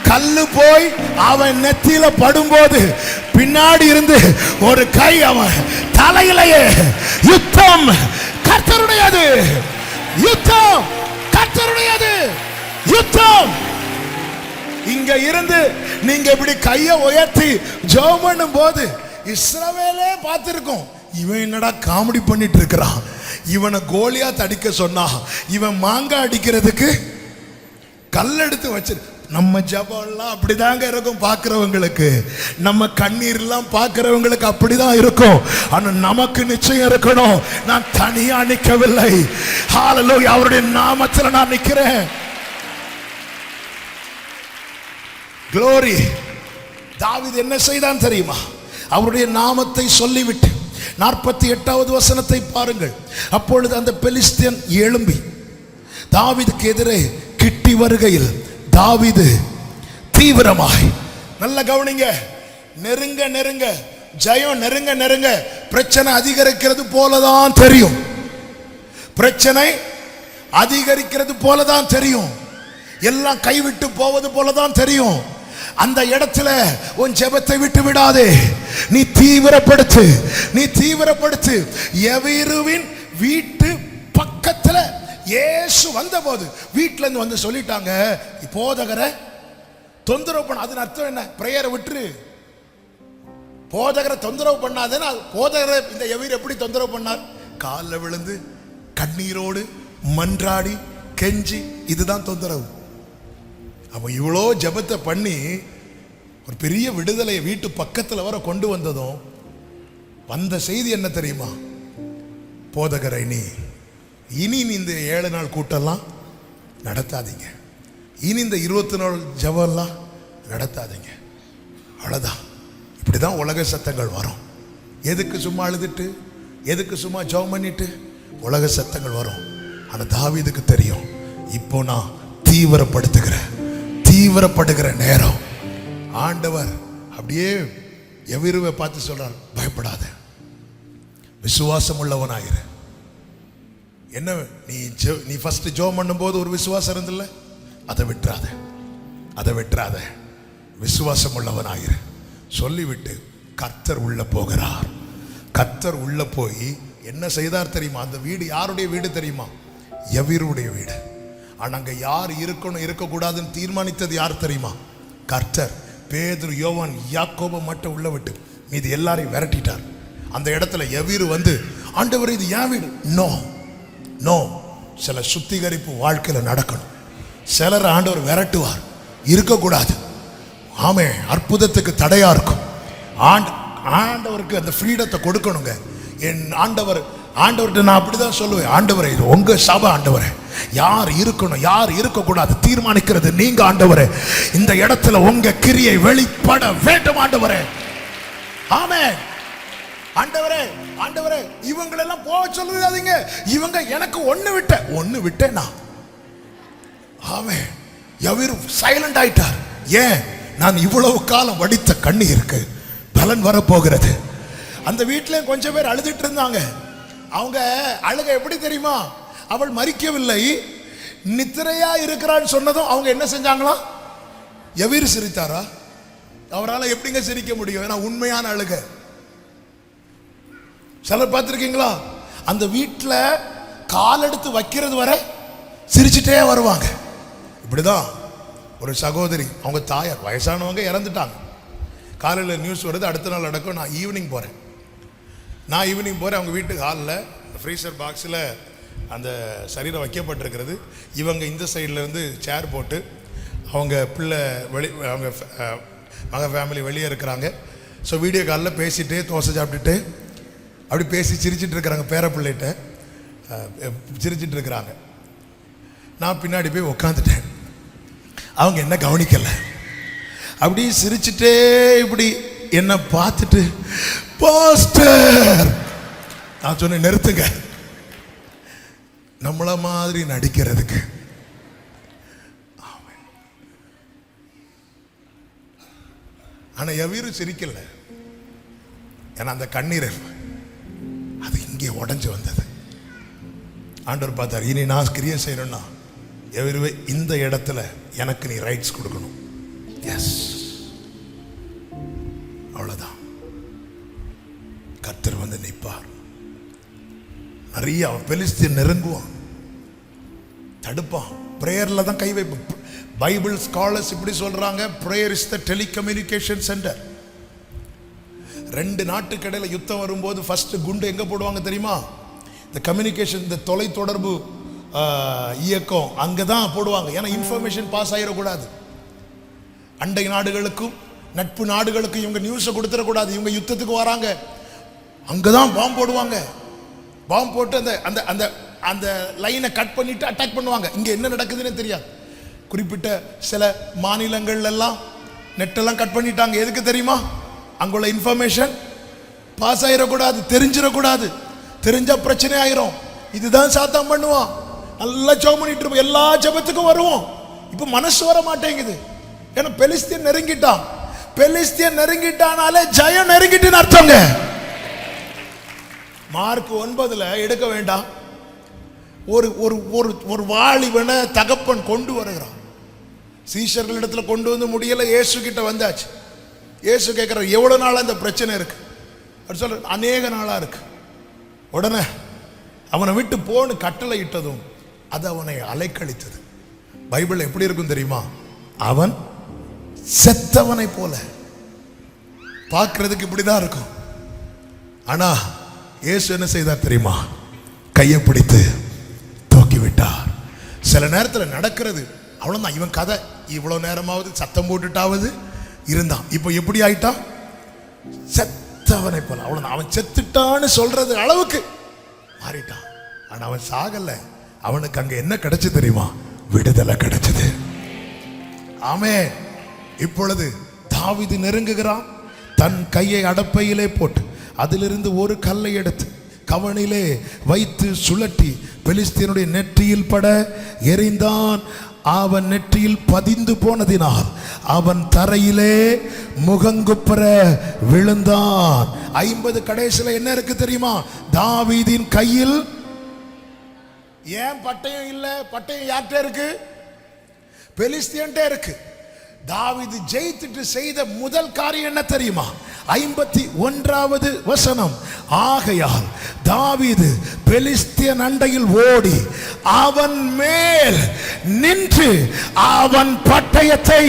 கல்லு போய் அவன் நெத்தியில படும்போது பின்னாடி இருந்து ஒரு கை அவன் தலையிலேயே. யுத்தம் கர்த்தருடையது, யுத்தம் கர்த்தருடையது, யுத்தம். இங்க இருந்து நீங்க இப்படி கைய உயர்த்தி ஜெபம் பண்ணும் போது இஸ்ரவேலே பார்த்திருக்கும், இவன் என்னடா காமெடி பண்ணிட்டு இருக்கிறான், இவனை கோலியாத் அடிக்க சொன்னா இவன் மாங்காய் அடிக்கிறதுக்கு கல் எடுத்து வச்சு. நம்ம ஜெபம் எல்லாம் அப்படிதாங்க இருக்கும் பார்க்கிறவங்களுக்கு, நம்ம கண்ணீர் எல்லாம் பார்க்கிறவங்களுக்கு அப்படிதான் இருக்கும். ஆனா நமக்கு நிச்சயம் இருக்கணும், நான் தனியா நிற்கவில்லை, ஹல்லேலூயா, அவருடைய நாமத்துல நான் நிக்கிறேன். Glory. தாவீது என்ன செய்தான் தெரியுமா? அவருடைய நாமத்தை சொல்லிவிட்டு 48வது வசனத்தை பாருங்கள். அப்பொழுது அந்த பெலிஸ்தியன் எழும்பி தாவீதுக்கு எதிரே கிட்டி வருகையில் தாவீது தீவிரமாய், நல்ல கவனிங்க, நெருங்க ஜெயம் நெருங்க பிரச்சனை அதிகரிக்கிறது போலதான் தெரியும். பிரச்சனை அதிகரிக்கிறது போலதான் தெரியும். எல்லாம் கைவிட்டு போவது போலதான் தெரியும். அந்த இடத்துல உன் ஜெபத்தை விட்டு விடாதே. நீ தீவிரப்படுத்து. யவீருவின் வீட்டு பக்கத்துல இயேசு வந்தபோது வீட்டுல இருந்து வந்து சொல்லிட்டாங்க, போதகரை தொந்தரவு பண்ண. அதன் அர்த்தம் என்ன? பிரேயரை விட்டுரு, போதகரை தொந்தரவு பண்ணாதேன்னா. போதகரை இந்த யவீர் எப்படி தொந்தரவு பண்ணார்? காலில் விழுந்து கண்ணீரோடு மன்றாடி கெஞ்சி, இதுதான் தொந்தரவு. அவன் இவ்வளோ ஜெபத்தை பண்ணி ஒரு பெரிய விடுதலை வீட்டு பக்கத்தில் வர கொண்டு வந்ததும் வந்த செய்தி என்ன தெரியுமா? போதகரை இனி இந்த 7 நாள் கூட்டம்லாம் நடத்தாதீங்க, இனி இந்த 20 நாள் ஜெபம்லாம் நடத்தாதீங்க, அவ்வளோதான். இப்படிதான் உலக சத்தங்கள் வரும். எதுக்கு சும்மா அழுதுட்டு, எதுக்கு சும்மா ஜெபம் பண்ணிட்டு உலக சத்தங்கள் வரும். ஆனால் தாவீதுக்கு தெரியும், இப்போ நான் தீவிரப்படுகிற நேரம். ஆண்டவர் அப்படியே யவீருவை பார்த்து சொல்றார், பயப்படாத, விசுவாசம் உள்ளவனாயிரு. என்ன நீ ஃபர்ஸ்ட் ஜெபம் பண்ணும்போது ஒரு விசுவாசம் இருந்தில்ல, அதை விட்டுறாத, விசுவாசம் உள்ளவனாயிரு சொல்லிவிட்டு கர்த்தர் உள்ள போகிறார். கர்த்தர் உள்ள போய் என்ன செய்தார் தெரியுமா? அந்த வீடு யாருடைய வீடு தெரியுமா? யவீருடைய வீடு. ஆனா அங்க யார் இருக்கணும் இருக்கக்கூடாதுன்னு தீர்மானித்தது யார் தெரியுமா? கர்த்தர். பேதுரு, யோவான், யாக்கோபு மட்டும் உள்ள விட்டு மீது எல்லாரையும் விரட்டிட்டார். அந்த இடத்துல யவீரு வந்து, ஆண்டவர் இது என் வீடு. நோ, சில சுத்திகரிப்பு வாழ்க்கையில நடக்கணும். சிலர் ஆண்டவர் விரட்டுவார், இருக்கக்கூடாது. ஆமே, அற்புதத்துக்கு தடையா இருக்கும். ஆண்டவருக்கு அந்த ஃப்ரீடத்தை கொடுக்கணுங்க. என் ஆண்டவர்கிட்ட நான் அப்படிதான் சொல்லுவேன், ஆண்டவரே இது உங்க சபை, ஆண்டவரே யார் இருக்கணும் யார் இருக்கக்கூடாது தீர்மானிக்கிறது நீங்க, ஆண்டவரே இந்த இடத்துல உங்க கிரியை வெளிப்பட வேண்டும், ஆண்டவரே. ஆமென். ஆண்டவரே இவங்களெல்லாம் போக சொல்லுறாதீங்க, இவங்க எனக்கு ஒண்ணு விட்டேனா. ஆமென். யவீரு சைலண்ட் ஆயிட்டார். ஏன்? நான் இவ்வளவு காலம் வடித்த கண்ணீருக்கு பலன் வரப்போகிறது. அந்த வீட்டில் கொஞ்சம் பேர் அழுதுட்டு இருந்தாங்க. அவங்க அழுக எப்படி தெரியுமா? அவள் மரிக்கவில்லை, நித்திரையா இருக்கிறான்னு சொன்னதும் அவங்க என்ன செஞ்சாங்களா? எவீர் சிரித்தாரா? அவரால் எப்படிங்க சிரிக்க முடியும்? ஏன்னா உண்மையான அழுக. சிலர் பார்த்துருக்கீங்களா, அந்த வீட்டில் கால் எடுத்து வைக்கிறது வரை சிரிச்சுட்டே வருவாங்க. இப்படிதான் ஒரு சகோதரி, அவங்க தாயார் வயசானவங்க இறந்துட்டாங்க. காலையில் நியூஸ் வருது, அடுத்த நாள் நடக்கும். நான் ஈவினிங் போகிறேன். அவங்க வீட்டு ஹாலில் ஃப்ரீசர் பாக்ஸில் அந்த சரீரம் வைக்கப்பட்டிருக்கிறது. இவங்க இந்த சைடில் இருந்து சேர் போட்டு, அவங்க பிள்ளை அவங்க மக ஃபேமிலி வெளியே இருக்கிறாங்க. ஸோ வீடியோ காலில் பேசிகிட்டே தோசை சாப்பிட்டுட்டு அப்படி பேசி சிரிச்சிட்டு இருக்கிறாங்க. பேர பிள்ளைகிட்ட சிரிச்சிட்டு இருக்கிறாங்க. நான் பின்னாடி போய் உக்காந்துட்டேன். அவங்க என்ன கவனிக்கலை. அப்படி சிரிச்சுட்டே இப்படி என்ன பார்த்துட்டு, பாஸ்டர், நான் சொன்னேன் நிறுத்துங்க, நம்மள மாதிரி நடிக்கிறதுக்கு. ஆனா எவரும் சிரிக்கல. ஏன்னா அந்த கண்ணீர் அது இங்கே உடஞ்சு வந்தது. ஆண்டவர் பார்த்தார், இனி நான் கிரியை செய்யணும்னா எவருவே இந்த இடத்துல எனக்கு நீ ரைட்ஸ் கொடுக்கணும். எஸ், அவ்வளவுதான். கர்த்தர் வந்து நிற்பார். நிறைய பெலிஸ்தீன் நெருங்குவான், தடுப்பான். பிரேயர்ல தான் கை வைப்பான். பைபிள் ஸ்காலர்ஸ் இப்படி சொல்றாங்க, prayer is the telecommunication centre. ரெண்டு நாட்டுக்கு இடையில யுத்தம் வரும்போது ஃபர்ஸ்ட் குண்டு எங்க போடுவாங்க தெரியுமா? இந்த கம்யூனிகேஷன், இந்த தொலை தொடர்பு இயக்கம் அங்கதான் போடுவாங்க. ஏன்னா இன்ஃபர்மேஷன் பாஸ் ஆயிடக்கூடாது. அண்டை நாடுகளுக்கும் நட்பு நாடுகளுக்கும் இவங்க நியூஸை கொடுத்துடக்கூடாது. இவங்க யுத்தத்துக்கு வராங்க, அங்கதான் பாம்பு போடுவாங்க. பாம்பு போட்டு அந்த அந்த அந்த அந்த லைனை கட் பண்ணிட்டு அட்டாக் பண்ணுவாங்க. இங்க என்ன நடக்குதுன்னு தெரியாது. குறிப்பிட்ட சில மாநிலங்கள் எல்லாம் நெட்டெல்லாம் கட் பண்ணிட்டாங்க. எதுக்கு தெரியுமா? அங்குள்ள இன்ஃபர்மேஷன் பாஸ் ஆயிடக்கூடாது, தெரிஞ்சிடக்கூடாது. தெரிஞ்சா பிரச்சனை ஆயிரும். இதுதான் சாத்தான் பண்ணுவான். நல்லா ஜெபம் பண்ணிட்டு இருப்போம், எல்லா ஜெபத்துக்கும் வருவோம். இப்ப மனசு வர மாட்டேங்குது. ஏன்னா பெலிஸ்தீன் நெருங்கிட்டான். பெலிஸ்தீன் நெருங்கிட்டானாலே ஜெயம் நெருங்கிட்டுன்னு அர்த்தங்க. மார்க் 9 எடுக்க வேண்டாம். ஒரு ஒரு ஒரு ஒரு வாலிபனை தகப்பன் கொண்டு வருகிறான். சீஷர்கள் இடத்துல கொண்டு வந்து முடியல. இயேசு கிட்ட வந்தாச்சு. இயேசு கேட்கிறார், எவ்வளவு நாளா இந்த பிரச்சனை இருக்கு? அவர் சொல்ற, அநேக நாளா இருக்கு. உடனே அவனை விட்டு போன்னு கட்டளை இட்டதும் அது அவனை அலைக்கழித்தது. பைபிள் எப்படி இருக்கும் தெரியுமா? அவன் செத்தவனை போல பார்க்கிறதுக்கு இப்படிதான் இருக்கும். ஆனா இயேசு என்ன செய்தார் தெரியுமா? கையை பிடித்து தூக்கி விட்டார். சில நேரத்தில் நடக்கிறது அவ்வளவுதான். இவன் கதை இவ்வளவு நேரமாவது சத்தம் போட்டுட்டாவது இருந்தான். இப்போ எப்படி ஆயிட்டான்? செத்தவனை போல. அவ்வளவுதான். அவன் செத்துட்டான்னு சொல்றது அளவுக்கு மாறிட்டான். ஆனா அவன் சாகல. அவனுக்கு அங்க என்ன கிடைச்சு தெரியுமா? விடுதலை கிடைச்சது. ஆமென். இப்பொழுது தாவீது நெருங்குகிறான். தன் கையை அடப்பையிலே போட்டு அதிலிருந்து ஒரு கல்லை எடுத்து கவனிலே வைத்து சுழட்டி பெலிஸ்தீனுடைய நெற்றியில் பட எறிந்தான். அவன் நெற்றியில் பதிந்து போனதினால் அவன் தரையிலே முகங்குப்புற விழுந்தான். 50 கடைசியில் என்ன இருக்கு தெரியுமா? தாவீதின் கையில் ஏன் பட்டயம் இல்லை? பட்டயம் யார்கிட்ட இருக்கு? பெலிஸ்தியன்ட்ட இருக்கு. தாவீது ஜெயித்துட்டு செய்த முதல் காரியம் என்ன தெரியுமா? 51வது வசனம். ஆகையால் தாவீது பெலிஸ்தியன் அண்டையில் ஓடி அவன் மேல் நின்று அவன் பட்டயத்தை,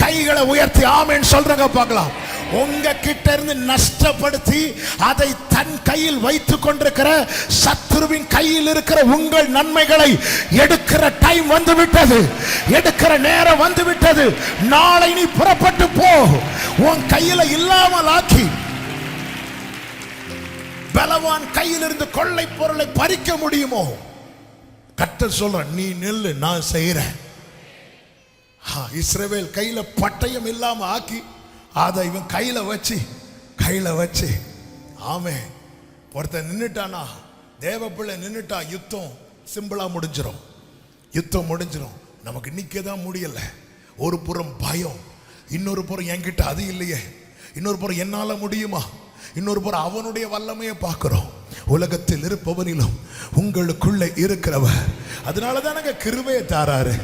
கைகளை உயர்த்தி ஆமென் சொல்றங்க பார்க்கலாம். உங்க கிட்ட இருந்து நஷ்டப்படுத்தி அதை தன் கையில் வைத்துக் கொண்டிருக்கிற சத்துருவின் கையில் இருக்கிற உங்கள் நன்மைகளை எடுக்கிற டைம் வந்து விட்டது. எடுக்கிற நேரம் வந்து விட்டது. நாளை நீ புறப்பட்டு போ. உன் கையில இல்லாமல் ஆக்கி பலவான் கையில் இருந்து கொள்ளை பொருளை பறிக்க முடியுமோ? கர்த்தர் சொல்ற, நீ நில்லு, நான் செய்யறேன். இஸ்ரவேல் கையில பட்டயம் இல்லாம ஆக்கி அதை இவன் கையில வச்சு ஆமே ஒருத்தன் நின்னுட்டானா, தேவ பிள்ளை நின்னுட்டா, யுத்தம் சிம்பிளா முடிஞ்சிடும். யுத்தம் முடிஞ்சிடும். நமக்கு நிக்கதான் முடியல. ஒரு புறம் பயம், இன்னொரு புறம் என்கிட்ட அது இல்லையே, இன்னொரு புறம் என்னால முடியுமா, இன்னொரு புறம் அவனுடைய வல்லமையை பார்க்கிறோம். உலகத்தில் இருப்பவனிலும் உங்களுக்குள்ளே இருக்கிறவர். அதனால தானங்க கிருபையை தாராரு.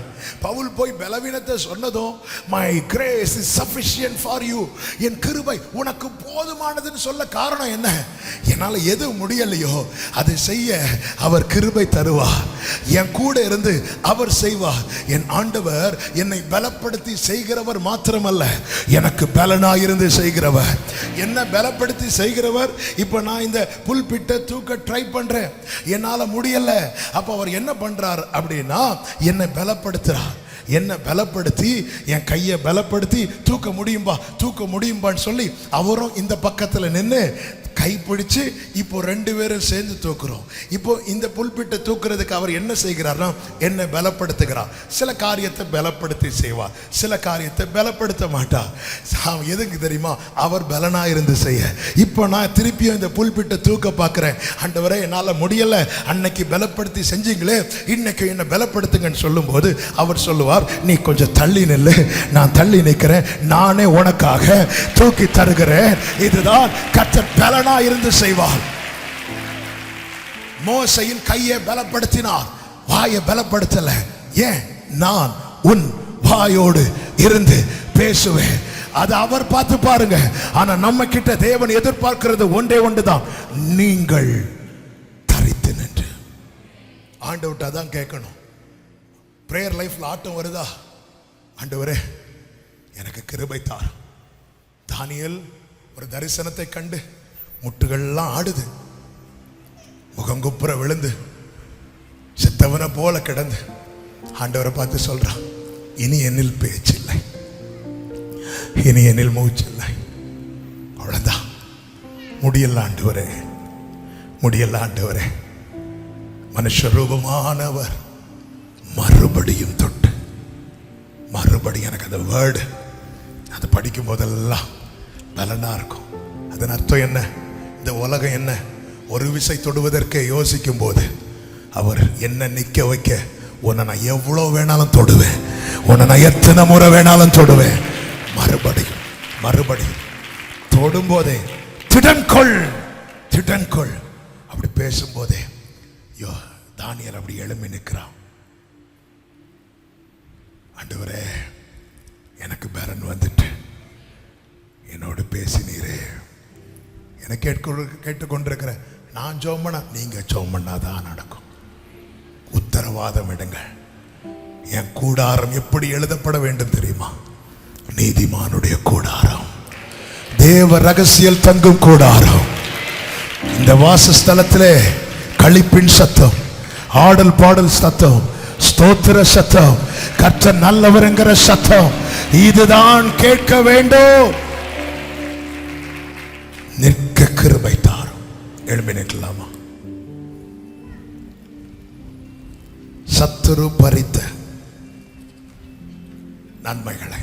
பவுல் போய் பலவீனத்தை சொன்னதும் my grace is sufficient for you, என் கிருபை உனக்கு போதுமானதுன்னு சொல்ல காரணம் என்ன? என்னால் எது முடியலையோ அதை செய்ய அவர் கிருபை தருவார். என் கூட இருந்து அவர் செய்வார். என் ஆண்டவர் என்னை பலப்படுத்தி செய்கிறவர் மாத்திரமல்ல, எனக்கு பலனாயிருந்து செய்கிறவர். என்ன பலப்படுத்தி செய்கிறவர்? இப்ப நான் இந்த புல்பிட்டை தூக்க ட்ரை பண்றேன், என்னால முடியல. அப்ப அவர் என்ன பண்றார் அப்படின்னா, என்னை பலப்படுத்துறார். என்ன பலப்படுத்தி என் கையை பலப்படுத்தி தூக்க முடியும்பான்னு சொல்லி அவரும் இந்த பக்கத்தில் நின்று கைப்பிடிச்சு இப்போ 2 பேரும் சேர்ந்து தூக்குறோம். இப்போ இந்த புல்பிட்டை தூக்குறதுக்கு அவர் என்ன செய்கிறார்னா, என்னை பலப்படுத்துகிறார். சில காரியத்தை பலப்படுத்தி செய்வார், சில காரியத்தை பலப்படுத்த மாட்டார். எதுக்கு தெரியுமா? அவர் பலனா இருந்து செய்ய. இப்போ நான் திருப்பியும் இந்த புல்பிட்டை தூக்க பார்க்கிறேன். ஆண்டவரே என்னால் முடியல, அன்னைக்கு பலப்படுத்தி செஞ்சீங்களே, இன்னைக்கு என்னை பலப்படுத்துங்கன்னு சொல்லும் போது அவர் சொல்லுவார், நீ கொஞ்சம் தள்ளி நில்லு, நான் தள்ளி நிற்கிறேன், நானே உனக்காக தூக்கி தருகிறேன். இதுதான் கர்த்தர் பலனா இருந்து செய்வார். மோசையின் கையை பலப்படுத்தினார், வாயை பலப்படுத்தல. ஏன்? நான் உன் வாயோடு இருந்து பேசுவேன். அதை அவர் பார்த்து பாருங்க. ஆனா நம்ம கிட்ட தேவன் எதிர்பார்க்கிறது ஒன்றே ஒன்றுதான், நீங்கள் தரித்து நின்று. ஆண்டவர்ட்ட தான் கேட்கணும். பிரேயர் லைஃப்ல ஆட்டம் வருதா? ஆண்டவரே எனக்கு கிருபை தார். தானியேல் ஒரு தரிசனத்தை கண்டு முட்டுகள்லாம் ஆடுது, முகங்குப்புற விழுந்து செத்தவனை போல கிடந்து ஆண்டவரை பார்த்து சொல்றான், இனி என்னில் பேச்சில்லை, இனி என்னில் மூச்சில்லை. அவ்வளவுதான், முடியல ஆண்டவரே, முடியல ஆண்டவரே. மனுஷ ரூபமானவர் மறுபடியும் தொட்டு, மறுபடியும் எனக்கு அந்த வேர்டு அதை படிக்கும் போதெல்லாம் பலனா இருக்கும். அதன் அர்த்தம் என்ன? இந்த உலகம் என்ன ஒரு விசை தொடுவதற்கே யோசிக்கும் போது அவர் என்ன நிக்க வைக்க, உன்னை நான் எவ்வளவு வேணாலும் தொடுவேன், உன்னை நான் எத்தனை முறை வேணாலும் தொடுவேன். மறுபடியும் மறுபடியும் தொடும் போதே திடன்கொள், திடன்கொள். அப்படி பேசும்போதே யோ தானியேல் அப்படி எழும்பி நிற்கிறான். ஆண்டவரே எனக்கு பலன் வந்துட்டு, என்னோடு பேசினீரே. எனக்கு கேட்டுக்கொண்டிருக்கிற நான் ஜெபம் பண்ண, நீங்க ஜெபம் பண்ணாதான் நடக்கும். உத்தரவாதம் எடுங்க. என் கூடாரம் எப்படி எழுதப்பட வேண்டும் தெரியுமா? நீதிமானுடைய கூடாரம், தேவ ரகசியல் தங்கும் கூடாரம். இந்த வாசஸ்தலத்திலே களிப்பின் சத்தம், ஆடல் பாடல் சத்தம், ஸ்தோத்திர சத்தம், கர்த்தர் நல்லவர்ங்கிற சத்தம், இதுதான் கேட்க வேண்டும். நிற்க கிருபை தாரும். எழும்பி நிற்கலாமா? சத்துரு பறித்த நன்மைகளை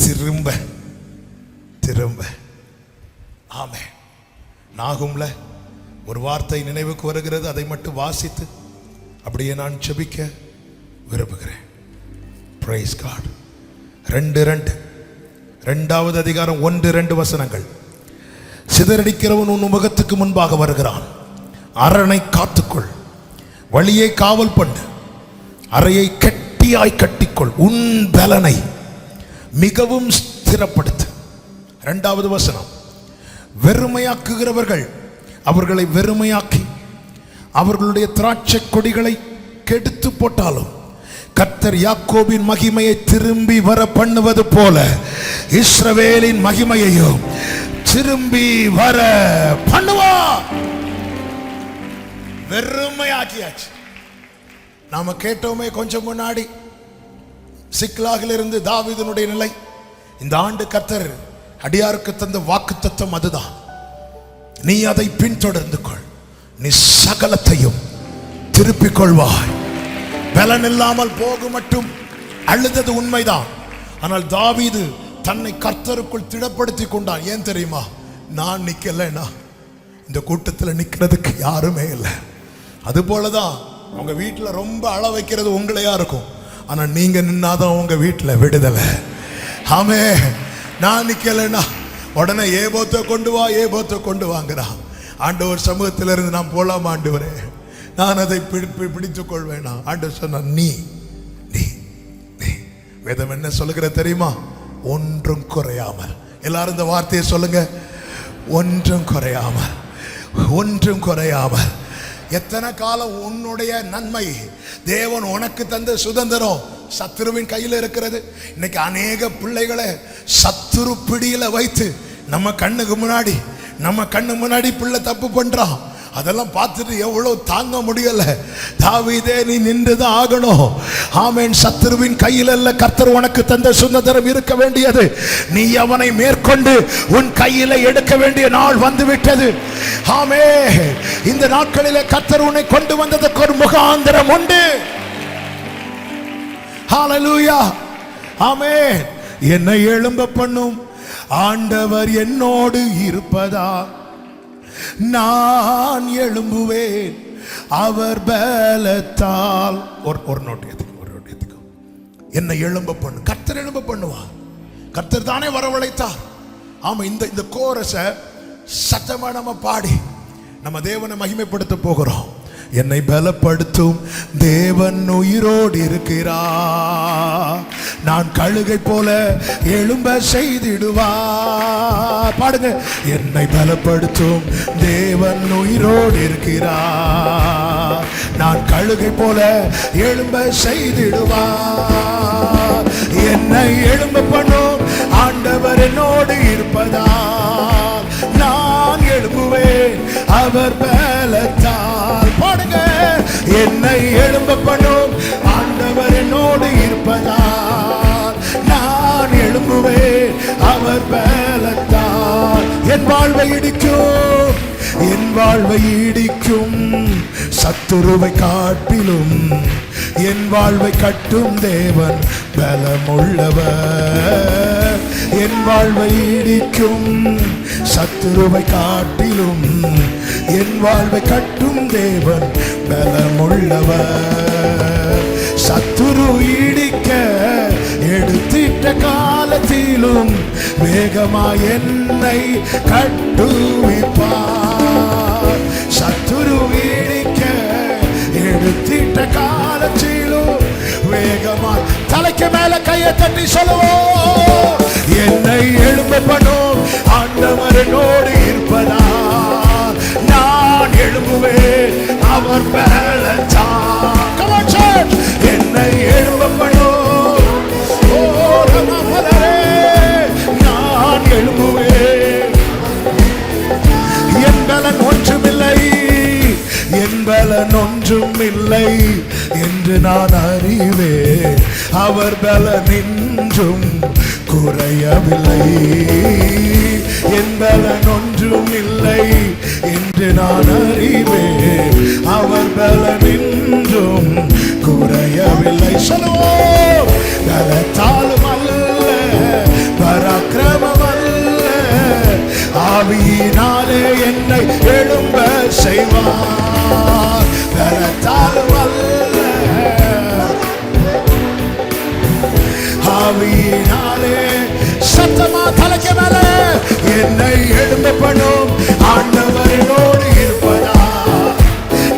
திரும்ப திரும்ப. ஆமே. நாகும்ல ஒரு வார்த்தை நினைவுக்கு வருகிறது, அதை மட்டும் வாசித்து அப்படியே நான் ஜெபிக்க விரும்புகிறேன். Price God. 2:2 அதிகாரம் 1-2 வசனங்கள். சிதறடிக்கிறவன் உன் முகத்துக்கு முன்பாக வருகிறான், அரணை காத்துக்கொள், வழியை காவல் பண்ணு, அறையை கட்டியாய் கட்டிக்கொள், உன் பலனை மிகவும் ஸ்திரப்படுத்து. 2வது வசனம், வெறுமையாக்குகிறவர்கள் அவர்களை வெறுமையாக்கி அவர்களுடைய திராட்சை கொடிகளை கெடுத்து போட்டாலும் கர்த்தர் யாக்கோபின் மகிமையை திரும்பி வர பண்ணுவது போல இஸ்ரவேலின் மகிமையையும் திரும்பி வர பண்ணுவார். வெறுமையாக்கியாச்சு. நாம கேட்டோமே கொஞ்சம் முன்னாடி, சிக்லாகில் இருந்து தாவீதுனுடைய நிலை. இந்த ஆண்டு கர்த்தர் அடியாருக்கு தந்த வாக்குத்தத்தம் அதுதான். நீ அதை பின்தொடர்ந்து கொள், நீ சகலத்தையும் திருப்பிக் கொள்வாய். பலன் இல்லாமல் போக மட்டும் அழுதது உண்மைதான். ஆனால் தாவீது தன்னை கர்த்தருக்குள் திடப்படுத்தி கொண்டான். ஏன் தெரியுமா? நான் நிக்கலைன்னா இந்த கூட்டத்தில் நிக்கிறதுக்கு யாருமே இல்லை. அது போலதான் உங்க வீட்டில் ரொம்ப அழ வைக்கிறது உங்களையா இருக்கும், ஆனா நீங்க நின்னாதான் உங்க வீட்டில் விடுதலை. ஆமே. நான் நிக்கலைன்னா உடனே ஏபோத்தை கொண்டு வா, ஏபோத்தை கொண்டு வாங்குறான். ஆண்டவர் சமூகத்திலிருந்து நாம் போலாம் ஆண்டவரே, நான் அதை பிடித்துக் கொள்வேனா? ஆண்டவர் சொன்னார், நீ நீ நீ வேதம் என்ன சொல்லுகிற தெரியுமா? ஒன்றும் குறையாமல். எல்லாரும் இந்த வார்த்தையை சொல்லுங்க, ஒன்றும் குறையாமல், ஒன்றும் குறையாமல். எத்தனை காலம் உன்னுடைய நன்மை, தேவன் உனக்கு தந்த சுதந்திரம் சத்துருவின் கையில் இருக்கிறது. இன்னைக்கு அநேக பிள்ளைகளை சத்துரு பிடியில வைத்து நம்ம கண்ணு முன்னாடி பிள்ளை தப்பு பண்றான். அதெல்லாம் பார்த்துட்டு எவ்வளவு தாங்க முடியல. தாவீதே, நீ நின்றுதான் ஆகணும். ஆமென். சத்துருவின் கையில் அல்ல கர்த்தர் உனக்கு தந்த சுதந்திரம் இருக்க வேண்டியது. நீ அவனை மேற்கொண்டு உன் கையில எடுக்க வேண்டிய நாள் வந்துவிட்டது. ஆமென். இந்த நாட்களிலே கர்த்தர் உன்னை கொண்டு வந்ததற்கு ஒரு முகாந்திரம் உண்டு. ஹல்லேலூயா. ஆமென். என்னை எழும்ப பண்ணும் ஆண்டவர் என்னோடு இருப்பதா, நான் எழும்புவேன் அவர் பலத்தால். ஒரு நோட்டு ஏத்துக்கோ. என்னை எழும்ப பண்ணு. கர்த்தர் எழும்ப பண்ணுவார். கர்த்தர் தானே வரவழைத்தார். ஆமா, இந்த கோரஸை சத்தமா நம்ம பாடி நம்ம தேவனை மகிமைப்படுத்த போகிறோம். என்னை பலப்படுத்தும் தேவன் உயிரோடு இருக்கிறார், நான் கழுகை போல எழும்ப செய்திடுவார். பாடுங்க. என்னை பலப்படுத்தும் தேவன் உயிரோடு இருக்கிறார், நான் கழுகை போல எழும்ப செய்திடுவார். என்னை எழும்ப பண்ணும் ஆண்டவர் என்னோடு இருப்பதால், நான் எழும்புவேன் அவர் பலத்தால். பாடுங்க. என்னை எழும்ப பண்ணும் ஆண்டவர் என்னோடு இருப்பதால், நான் எழும்புவேன் அவர் பலத்தால். என் வாழ்வை இடிக்கும் சத்துருவை காட்டிலும் என் வாழ்வை கட்டும் தேவன் பலமுள்ளவர். என் வாழ்வை இடிக்கும் சத்துருவை காட்டிலும் என் வாழ்வை கட்டும் தேவன் பலமுள்ளவர். சத்துரு இடிக்க எடுத்திட்ட காலத்திலும் வேகமாய் என்னை கட்டுவிப்பார். சத்துரு இடிக்க எடுத்திட்ட காலத்திலும் வேகமாய். தலைக்கு மேல கையை தட்டி சொல்லுவோம். என்னை எழும்ப பண்ணும் ஆண்டவர் என்னோடு இருப்பதால், நான் எழும்புவேன் அவர் பலத்தால். என்னை எழும்ப பண்ணும் நான் எழும்புவேன். என் பலன் ஒன்றுமில்லை என்று நான் அறிவேன், அவர் பலன் இன்றும் குறையவில்லை. என் பலன் ஒன்றுமில்லை என்று நான் அறிவேன், அவர் பலன் இன்றும் குறையவில்லை. சொல்லுவோம். பலத்தாலும் அல்ல, பராக்கிரமம் அல்ல, ஆவியினாலே என்னை எழும்ப செய்வார். பலத்தாலும் அல்ல, ஆவியினாலே. சத்தமா தலைக்கு மேல என்னை எழும்ப பண்ணும் ஆண்டவர் என்னோடு இருப்பதா,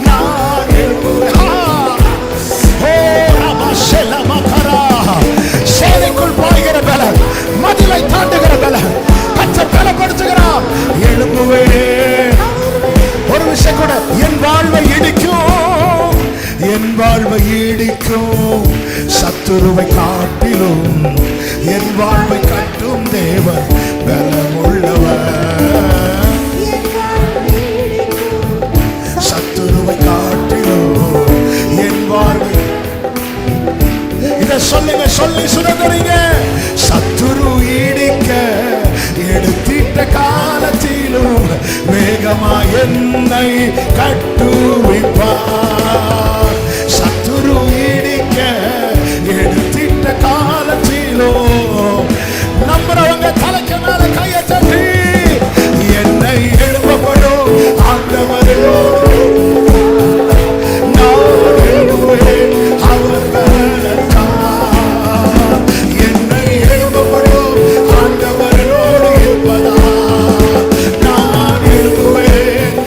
நான் எழும்புவேன். சேனைக்குள் பாய்கிற பலன், மதிலை தாண்டுகிற பலன் கர்த்தர் பலப்படுத்துகிறார். எழும்புவேன். ஒரு விஷயம் கூட, என் வாழ்வை இடிக்கும் சத்துருவை காட்டிலும் என் வாழ்வை கட்டும் தேவன் பலமுள்ளவர். சத்துருவை காட்டிலும் என் வாழ்வை. இதை சொல்லுங்க, சொல்லி சுதந்திரிங்க. சத்துரு இடிக்க எடுத்திட்ட காலத்திலும் வேகமா என்னை கட்டுவிப்பார். சத்துரு இடிக்க எடுத்திட்ட காலத்திலும் நம்புறவங்க தலைக்கு மேல கையை தட்டி என்னை எழுப்பப்படும் ஆண்டவரோடு நான் எழுவேன் அவர் பலத்தால். என்னை எழுப்பப்படும் ஆண்டவரோடு இருப்பதால் நான் எழுவேன்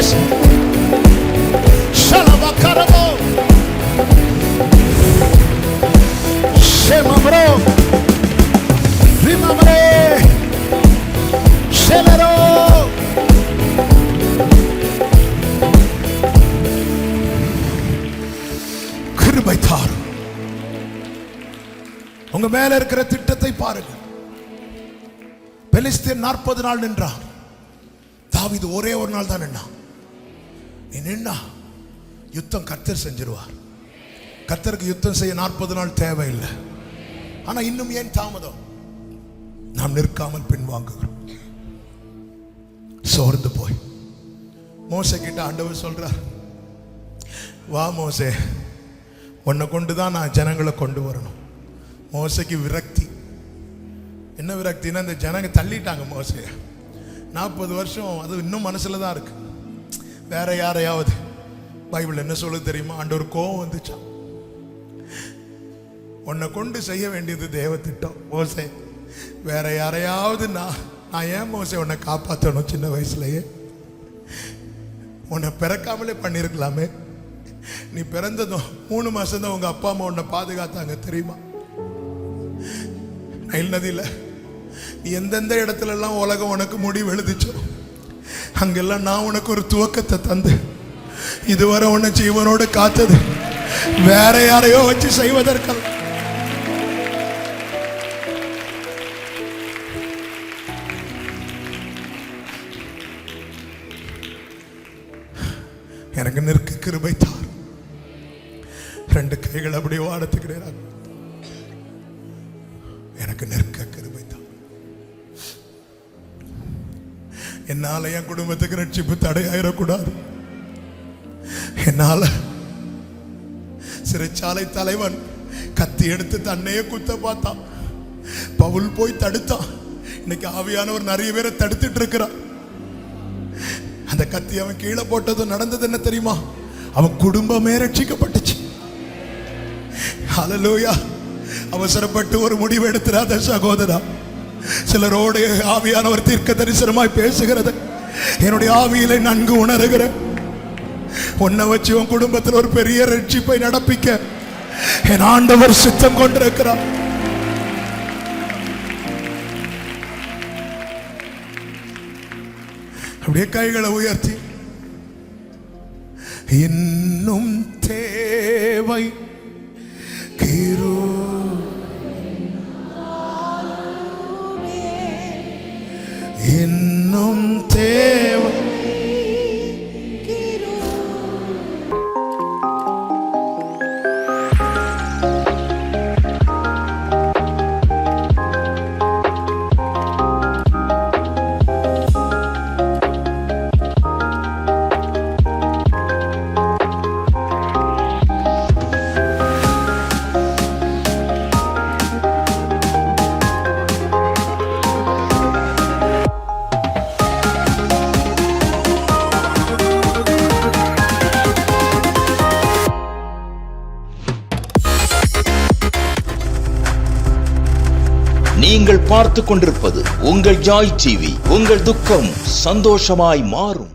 பேசு. ஷலவகரமோ ஷெமப்ரோ ரிமப்ரே ஷெலரோ. கிருபை தாரும். உங்க மேல இருக்கிற திட்டத்தை பாருங்க. பெலிஸ்தீன் 40 நாள் நின்றான். தாவீது ஒரே ஒரு நாள் தான் நின்னா. நீ நின்னா யுத்தம் கர்த்தர் செஞ்சிருவார். கர்த்தருக்கு யுத்தம் செய்ய 40 நாள் தேவையில்லை. ஆனா இன்னும் ஏன் தாமதம்? நாம் நிற்காமல் பின்வாங்குகிறோம். சோர்ந்து போய் மோசே கிட்ட ஆண்டவர் சொல்றார், வா மோசே, உன்னை கொண்டுதான் நான் ஜனங்களை கொண்டு வரணும். மோசைக்கு விரக்தி. என்ன விரக்தின்னா, இந்த ஜனங்க தள்ளிட்டாங்க மோசைய 40 வருஷம். அது இன்னும் மனசுல தான் இருக்கு. வேற யாரையாவது பைபிள் என்ன சொல்லுது தெரியுமா? ஆண்டவர் கோவம் வந்துச்சா, உன்னை கொண்டு செய்ய வேண்டியது தேவ திட்டம். மோசே, வேற யாரையாவது நான் ஏன் மோசே உன்னை காப்பாற்றணும்? சின்ன வயசுலயே உன்னை பிறக்காமலே பண்ணிருக்கலாமே. நீ பிறந்ததும் 3 மாசம் தான் உங்க அப்பா அம்மா உன்னை பாதுகாத்தாங்க தெரியுமா? நைல் நதியில நீ எந்தெந்த இடத்துல எல்லாம் உலகம் உனக்கு முடிவு எழுதிச்சோ அங்கெல்லாம் நான் உனக்கு ஒரு துவக்கத்தை தந்து இதுவரை உன்னை ஜீவனோடு காத்தது வேற யாரையோ வச்சு செய்வதற்கல்ல. எனக்கு நிற்க கிருபை தார். 2 கைகள் அப்படியே வாடத்துக்கிறாங்க. எனக்கு நிற்க கிருபை தார். என்னால என் குடும்பத்துக்கு ரட்சிப்பு தடையாயிடக்கூடாது. என்னால சிறைச்சாலை தலைவன் கத்தி எடுத்து தன்னையே குத்த பார்த்தான். பவுல் போய் தடுத்தான். இன்னைக்கு ஆவியானவர் நிறைய பேரை தடுத்துட்டு இருக்கிறான். அந்த கத்தி அவன் கீழே போட்டது நடந்தது என்ன தெரியுமா? அவன் குடும்பமே ரட்சிக்கப்பட்டுச்சு. ஹல்லேலூயா. அவசரப்பட்டு ஒரு முடிவு எடுத்துறாத சகோதரா. சிலரோடு ஆவியானவர் தீர்க்க தரிசனமாய் பேசுகிறது. என்னுடைய ஆவியிலே நன்கு உணர்கிற உன்னை வச்சு உன் குடும்பத்தில் ஒரு பெரிய ரட்சிப்பை நடப்பிக்க என் ஆண்டவர் சித்தம் கொண்டிருக்கிறார். அப்படியே கைகளை உயர்த்தி, இன்னும் தேவை இன்னும் தேவை. நீங்கள் பார்த்து கொண்டிருப்பது உங்கள் ஜாய் டிவி. உங்கள் துக்கம் சந்தோஷமாய் மாறும்.